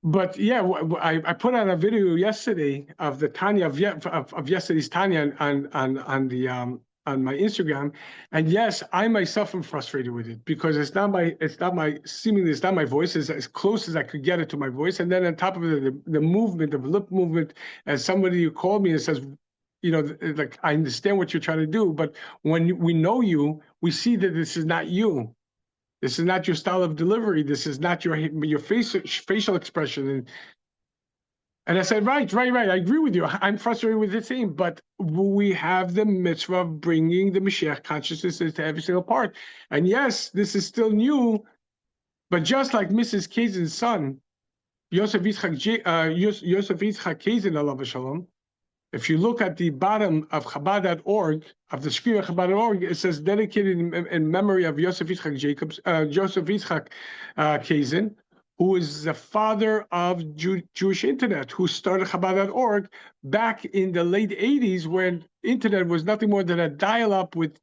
But yeah, I put out a video yesterday of the Tanya of yesterday's Tanya on my Instagram, and yes, I myself am frustrated with it because it's not my voice. It's as close as I could get it to my voice, and then on top of it, the movement, the lip movement, as somebody who called me and says, like, I understand what you're trying to do, but when we know you, we see that this is not you. This is not your style of delivery. This is not your facial expression. And I said, right. I agree with you. I'm frustrated with the thing, but we have the mitzvah of bringing the Mashiach consciousness into every single part. And yes, this is still new, but just like Mrs. Kaizen's son, Yosef Yitzchak Kaizen, alav shalom, if you look at the bottom of Chabad.org, of the screen of Chabad.org, it says dedicated in memory of Yosef Yitzchak Kaizen, who is the father of Jewish internet, who started Chabad.org back in the late 80s when internet was nothing more than a dial-up with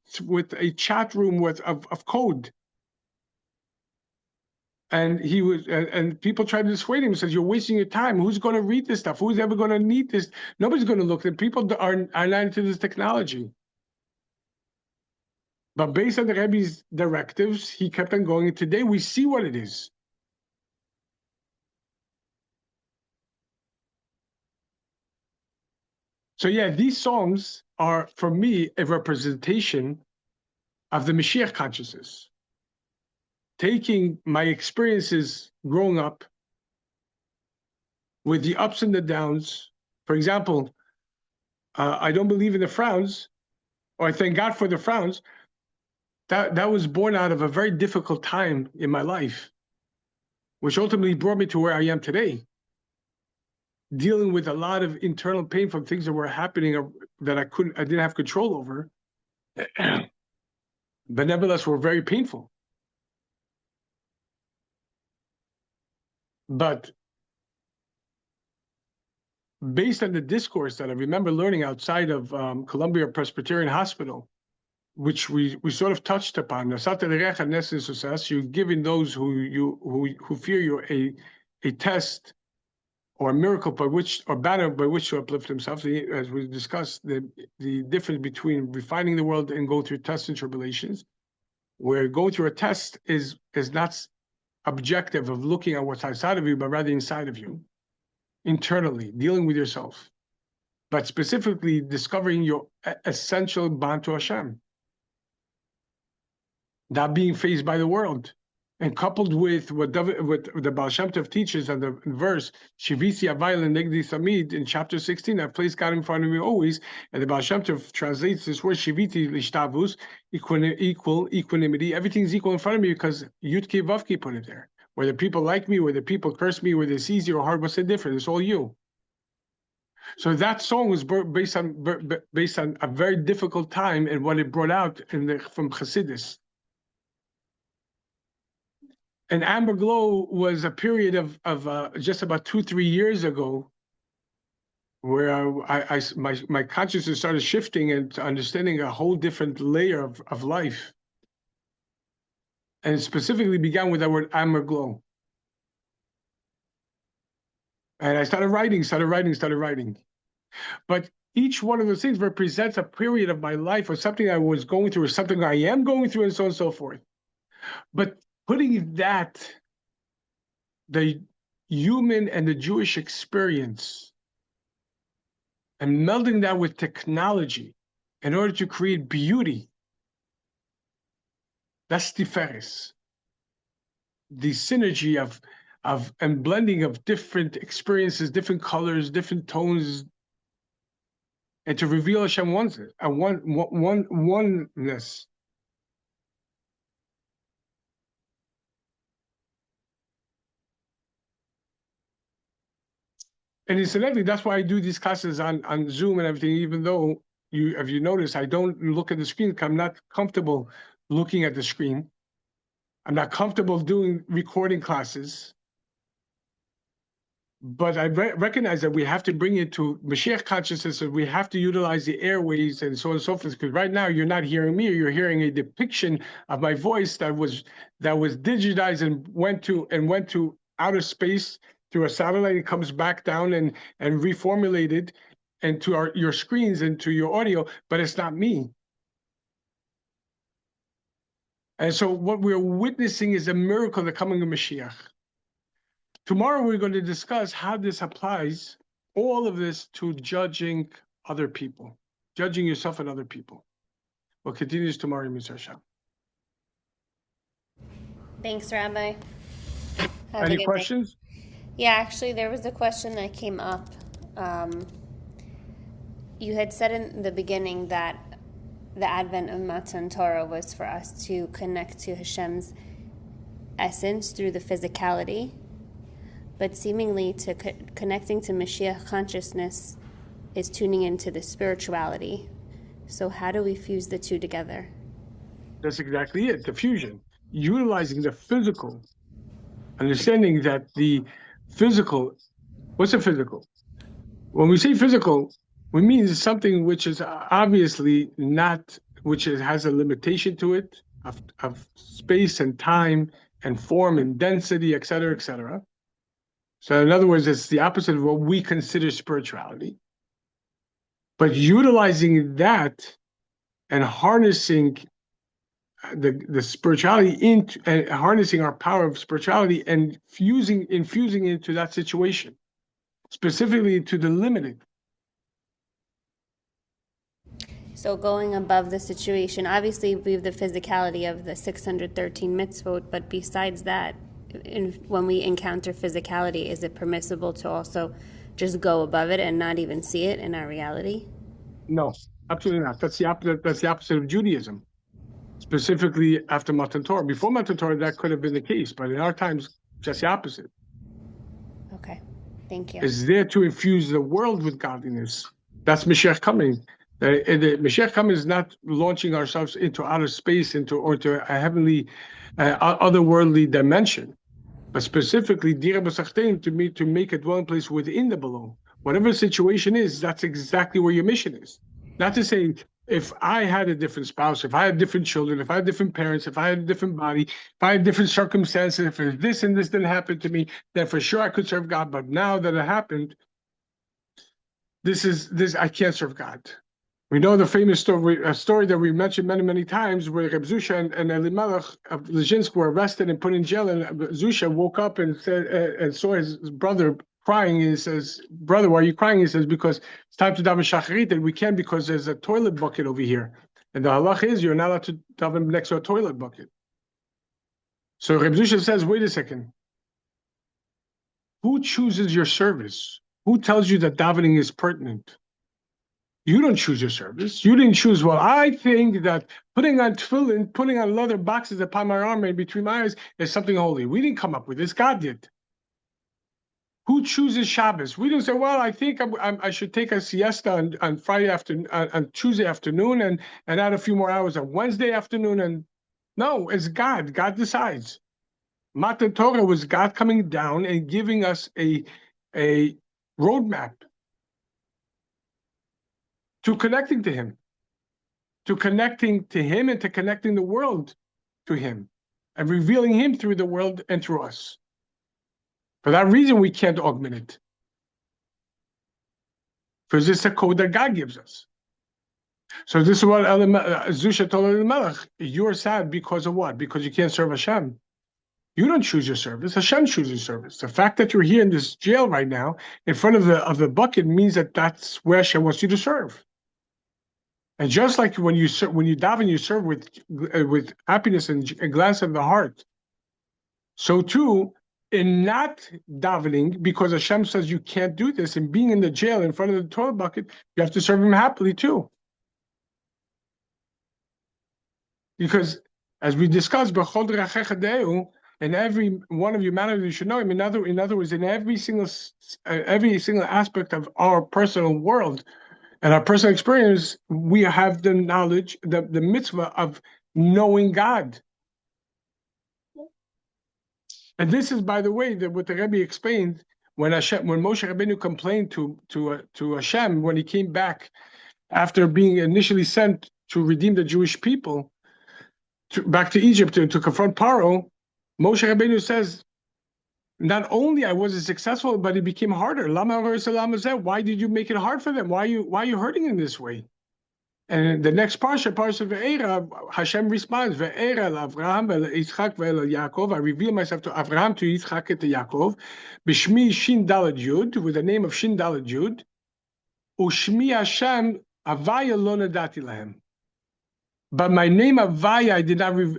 a chat room of code. And and people tried to dissuade him. Says, "You're wasting your time. Who's going to read this stuff? Who's ever going to need this? Nobody's going to look. And people are not into this technology." But based on the Rebbe's directives, he kept on going. And today we see what it is. So yeah, these songs are, for me, a representation of the Mashiach consciousness. Taking my experiences growing up with the ups and the downs. For example, I don't believe in the frowns, or I thank God for the frowns. That was born out of a very difficult time in my life, which ultimately brought me to where I am today, dealing with a lot of internal pain from things that were happening that I didn't have control over, but nevertheless were very painful. But based on the discourse that I remember learning outside of Columbia Presbyterian Hospital, which we sort of touched upon, you're giving those who fear you a test or a miracle or banner by which to uplift themselves. As we discussed, the difference between refining the world and going through tests and tribulations, where going through a test is not objective of looking at what's outside of you, but rather inside of you, internally, dealing with yourself, but specifically discovering your essential bond to Hashem, not being fazed by the world, And coupled with what the Baal Shem Tov teaches on the verse, Shivisi Avayel Negdi Samid, in chapter 16, I've placed God in front of me always, and the Baal Shem Tov translates this word Shiviti Lishtavus, equanimity, everything's equal in front of me because Yutke Vavke put it there. Whether people like me, whether people curse me, whether it's easy or hard, what's the difference? It's all you. So that song was based on a very difficult time and what it brought out from Chassidus. And Amber Glow was a period of just about 2-3 years ago, where my consciousness started shifting and understanding a whole different layer of life. And it specifically began with that word Amber Glow. And I started writing. But each one of those things represents a period of my life or something I was going through or something I am going through and so on and so forth. But putting that, the human and the Jewish experience, and melding that with technology in order to create beauty, that's tiferes. The synergy of and blending of different experiences, different colors, different tones, and to reveal Hashem oneness. And incidentally, that's why I do these classes on Zoom and everything, even though if you notice, I don't look at the screen because I'm not comfortable looking at the screen. I'm not comfortable doing recording classes. But I recognize that we have to bring it to Mashiach consciousness, and we have to utilize the airways and so on and so forth. Because right now you're not hearing me; you're hearing a depiction of my voice that was digitized and went to outer space through a satellite. It comes back down and reformulated, and to your screens and to your audio. But it's not me. And so what we're witnessing is a miracle, the coming of Mashiach. Tomorrow we're going to discuss how this applies, all of this, to judging other people, judging yourself and other people. We'll continue this tomorrow, Mr. Hashem. Thanks, Rabbi. Any questions? Yeah, actually, there was a question that came up. You had said in the beginning that the advent of Matan Torah was for us to connect to Hashem's essence through the physicality, but seemingly to connecting to Mashiach consciousness is tuning into the spirituality. So how do we fuse the two together? That's exactly it, the fusion. Utilizing the physical, understanding that the physical, what's a physical? When we say physical, we mean something which is obviously not, has a limitation to it, of space and time and form and density, et cetera, et cetera. So in other words, it's the opposite of what we consider spirituality. But utilizing that and harnessing the spirituality into, and harnessing our power of spirituality and infusing into that situation, specifically to the limited. So going above the situation, obviously we have the physicality of the 613 mitzvot, but besides that, when we encounter physicality, is it permissible to also just go above it and not even see it in our reality? No, absolutely not. That's the opposite of Judaism, specifically after Matan Torah. Before Matan Torah, that could have been the case, but in our times, just the opposite. Okay, thank you. It's there to infuse the world with godliness. That's Mashiach coming. The Mashiach coming is not launching ourselves into outer space, into a heavenly, otherworldly dimension, but specifically to make a dwelling place within the below. Whatever the situation is, that's exactly where your mission is. Not to say, if I had a different spouse, if I had different children, if I had different parents, if I had a different body, if I had different circumstances, if this and this didn't happen to me, then for sure I could serve God. But now that it happened, I can't serve God. We know the famous story, a story that we mentioned many, many times, where Rebbe Zusha and Elimelech of Lezhinsk were arrested and put in jail, and Zusha woke up and said, and saw his brother crying, and he says, "Brother, why are you crying?" He says, "Because it's time to daven shacharit, and we can't because there's a toilet bucket over here. And the halach is you're not allowed to daven next to a toilet bucket." So Rebbe Osher says, wait a second. Who chooses your service? Who tells you that davening is pertinent? You don't choose your service. You didn't choose, well, I think that putting on tefillin, putting on leather boxes upon my arm and between my eyes is something holy. We didn't come up with this. God did. Who chooses Shabbos? We don't say, well, I think I should take a siesta on Friday afternoon, on Tuesday afternoon, and add a few more hours on Wednesday afternoon. And no, it's God. God decides. Matan Torah was God coming down and giving us a roadmap to connecting to Him, and to connecting the world to Him, and revealing Him through the world and through us. For that reason, we can't augment it. Because this is a code that God gives us. So this is what Zusha told Elimelech. You're sad because of what? Because you can't serve Hashem. You don't choose your service. Hashem chooses your service. The fact that you're here in this jail right now, in front of the bucket, means that that's where Hashem wants you to serve. And just like when you daven, you serve with happiness and gladness of the heart. So too, in not davening, because Hashem says you can't do this, and being in the jail in front of the toilet bucket, you have to serve Him happily too. Because as we discussed, in every one of humanity, you should know Him. In other words, in every single aspect of our personal world and our personal experience, we have the knowledge, the mitzvah of knowing God. And this is, by the way, what the Rebbe explained when Moshe Rabbeinu complained to Hashem when he came back after being initially sent to redeem the Jewish people back to Egypt to confront Paro. Moshe Rabbeinu says, not only I wasn't successful, but it became harder. Why did you make it hard for them? Why are you hurting in this way? And the next parsha Ve'era, Hashem responds, Ve'era Avraham Yitzchak Yaakov. I reveal myself to Avraham, to Yitzchak, and to Yaakov. B'shmi Shin Dalad Yud, with the name of Shin Dalad Yud. Ushmi Hashem Avaya Lo Nadati Lahem. But my name Avaya,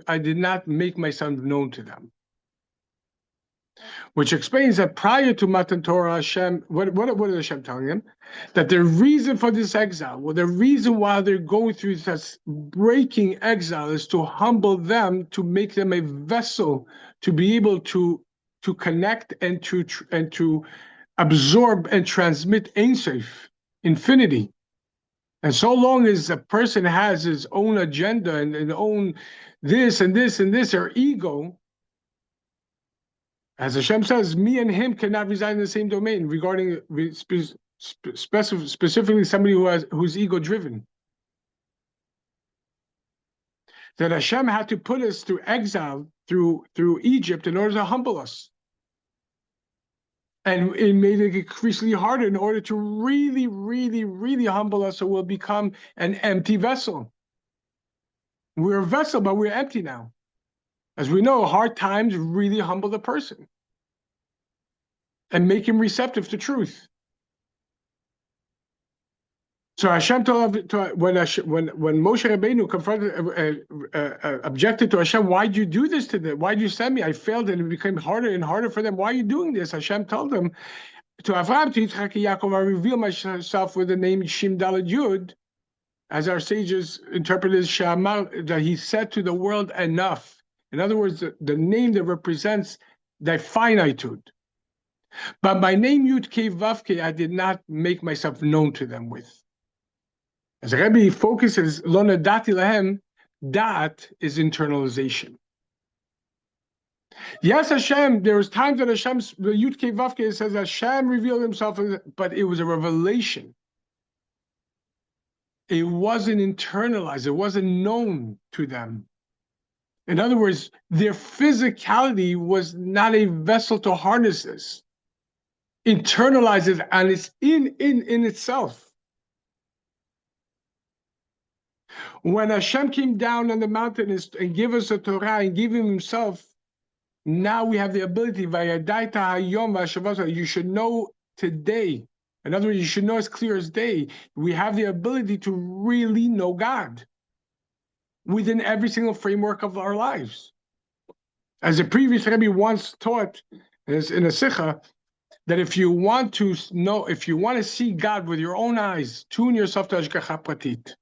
I did not make myself known to them. Which explains that prior to Matan Torah, Hashem, what is Hashem telling them? That the reason for this exile, the reason why they're going through this breaking exile is to humble them, to make them a vessel, to be able to connect and to absorb and transmit Ein Sof, infinity. And so long as a person has his own agenda and own this and this and this, or ego, as Hashem says, me and him cannot reside in the same domain, regarding specifically somebody who's ego-driven. That Hashem had to put us through exile, through Egypt, in order to humble us. And it made it increasingly harder in order to really, really, really humble us, so we'll become an empty vessel. We're a vessel, but we're empty now. As we know, hard times really humble the person and make him receptive to truth. So Hashem told when Moshe Rabbeinu objected to Hashem, why did you do this to them? Why did you send me? I failed, and it became harder and harder for them. Why are you doing this? Hashem told them, to Avraham, to Yitzchak, and Yaakov, I reveal myself with the name Shin Dalad Yud, as our sages interpret it as Shamar, that he said to the world, enough. In other words, the name that represents thy finitude. But my name Yud Kei Vav Kei, I did not make myself known to them with. As Rebbe focuses, Lo Nadati Lahem, that is internalization. Yes, Hashem, there was times that Hashem's, the Yud Kei Vav Kei says Hashem revealed himself, but it was a revelation. It wasn't internalized, it wasn't known to them. In other words, their physicality was not a vessel to harness this. Internalize it, and it's in itself. When Hashem came down on the mountain and gave us the Torah and gave him himself, now we have the ability, you should know today. In other words, you should know as clear as day. We have the ability to really know God within every single framework of our lives. As a previous Rebbe once taught in a Sikha, that if you want to know, if you want to see God with your own eyes, tune yourself to Hashgacha Pratit.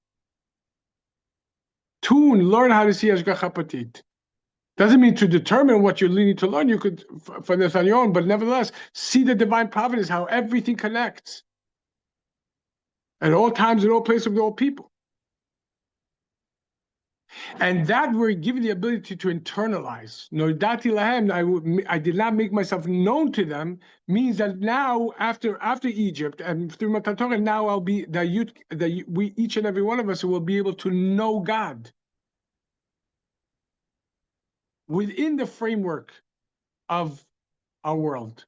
Learn how to see Hashgacha Pratit. Doesn't mean to determine what you're leading to learn. You could for this on your own, but nevertheless, see the divine providence, how everything connects. At all times, at all places, with all people. And that we're given the ability to internalize. Nodati lahem, I did not make myself known to them, means that now, after Egypt and through Matan Torah, now I'll be we each and every one of us will be able to know God within the framework of our world,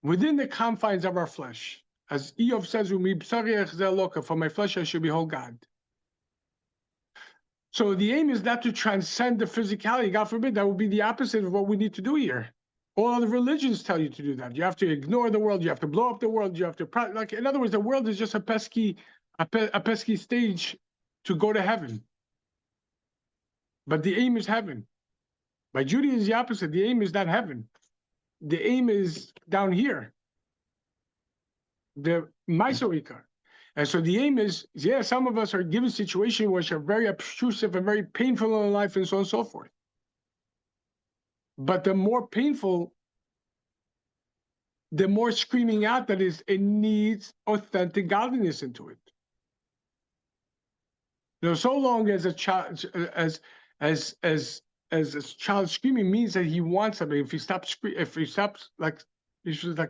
within the confines of our flesh. As Eov says, for my flesh I should behold God. So the aim is not to transcend the physicality. God forbid, that would be the opposite of what we need to do here. All other religions tell you to do that. You have to ignore the world. You have to blow up the world. You have to, like, in other words, the world is just a pesky stage to go to heaven. But the aim is heaven. By Judaism is the opposite. The aim is not heaven. The aim is down here. The Maisorika. And so the aim is, yeah, some of us are given situations which are very obtrusive and very painful in life and so on and so forth. But the more painful, the more screaming out that is, it needs authentic godliness into it. You know, so long as a child, as a child screaming means that he wants something. If he stops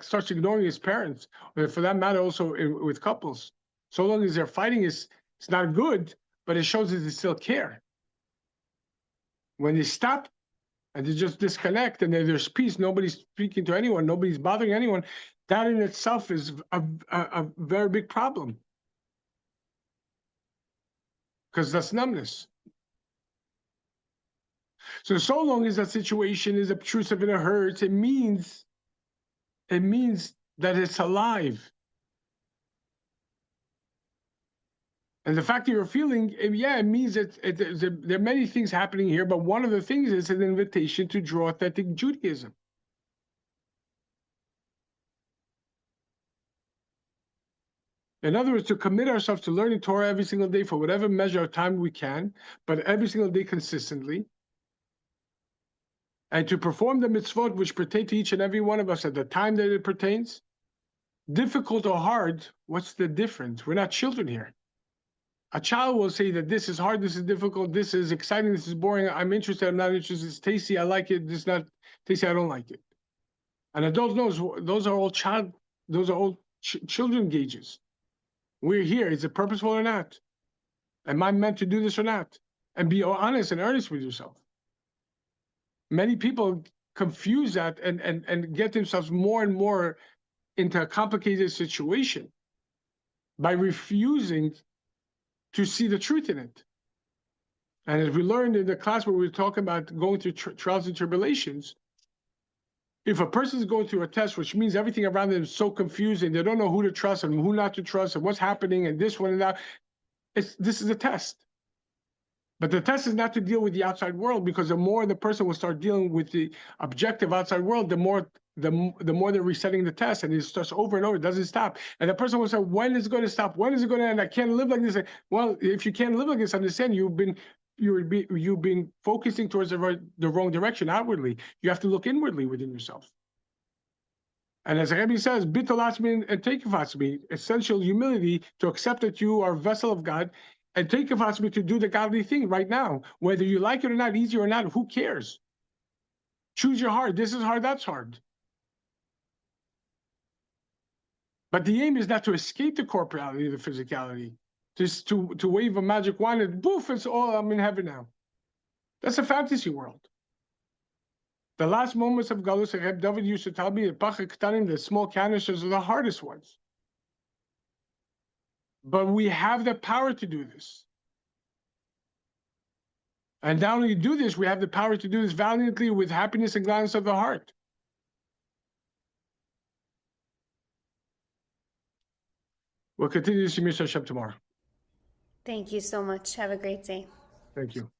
starts ignoring his parents, or for that matter, also with couples. So long as they're fighting, it's not good, but it shows that they still care. When they stop and they just disconnect and there's peace, nobody's speaking to anyone, nobody's bothering anyone, that in itself is a very big problem. Because that's numbness. So long as that situation is obtrusive and it hurts, it means that it's alive. And the fact that you're feeling, yeah, it means that there are many things happening here, but one of the things is an invitation to draw authentic Judaism. In other words, to commit ourselves to learning Torah every single day for whatever measure of time we can, but every single day consistently, and to perform the mitzvot which pertain to each and every one of us at the time that it pertains. Difficult or hard, what's the difference? We're not children here. A child will say that this is hard, this is difficult, this is exciting, this is boring, I'm interested, I'm not interested, it's tasty, I like it, this is not tasty, I don't like it. An adult knows those are all children gauges. We're here, is it purposeful or not? Am I meant to do this or not? And be honest and earnest with yourself. Many people confuse that and get themselves more and more into a complicated situation by refusing to see the truth in it. And as we learned in the class where we were talking about going through trials and tribulations, if a person is going through a test, which means everything around them is so confusing, they don't know who to trust and who not to trust and what's happening and this one and that, this is a test. But the test is not to deal with the outside world, because the more the person will start dealing with the objective outside world, the more they're resetting the test, and it starts over and over. It doesn't stop. And the person will say, when is it going to stop? When is it going to end? I can't live like this. Well, if you can't live like this, understand you've been focusing towards the wrong direction outwardly. You have to look inwardly within yourself. And as Rebbe says, bittul atzmi and teikef atzmi, essential humility to accept that you are a vessel of God, and take of us to do the godly thing right now. Whether you like it or not, easy or not, who cares? Choose your heart. This is hard, that's hard. But the aim is not to escape the corporeality, the physicality, just to wave a magic wand and poof, it's all, I'm in heaven now. That's a fantasy world. The last moments of Galus, Rebbe David used to tell me that the small canisters are the hardest ones. But we have the power to do this. And not only do this, we have the power to do this valiantly with happiness and gladness of the heart. We'll continue to see Mr. Hashem tomorrow. Thank you so much. Have a great day. Thank you.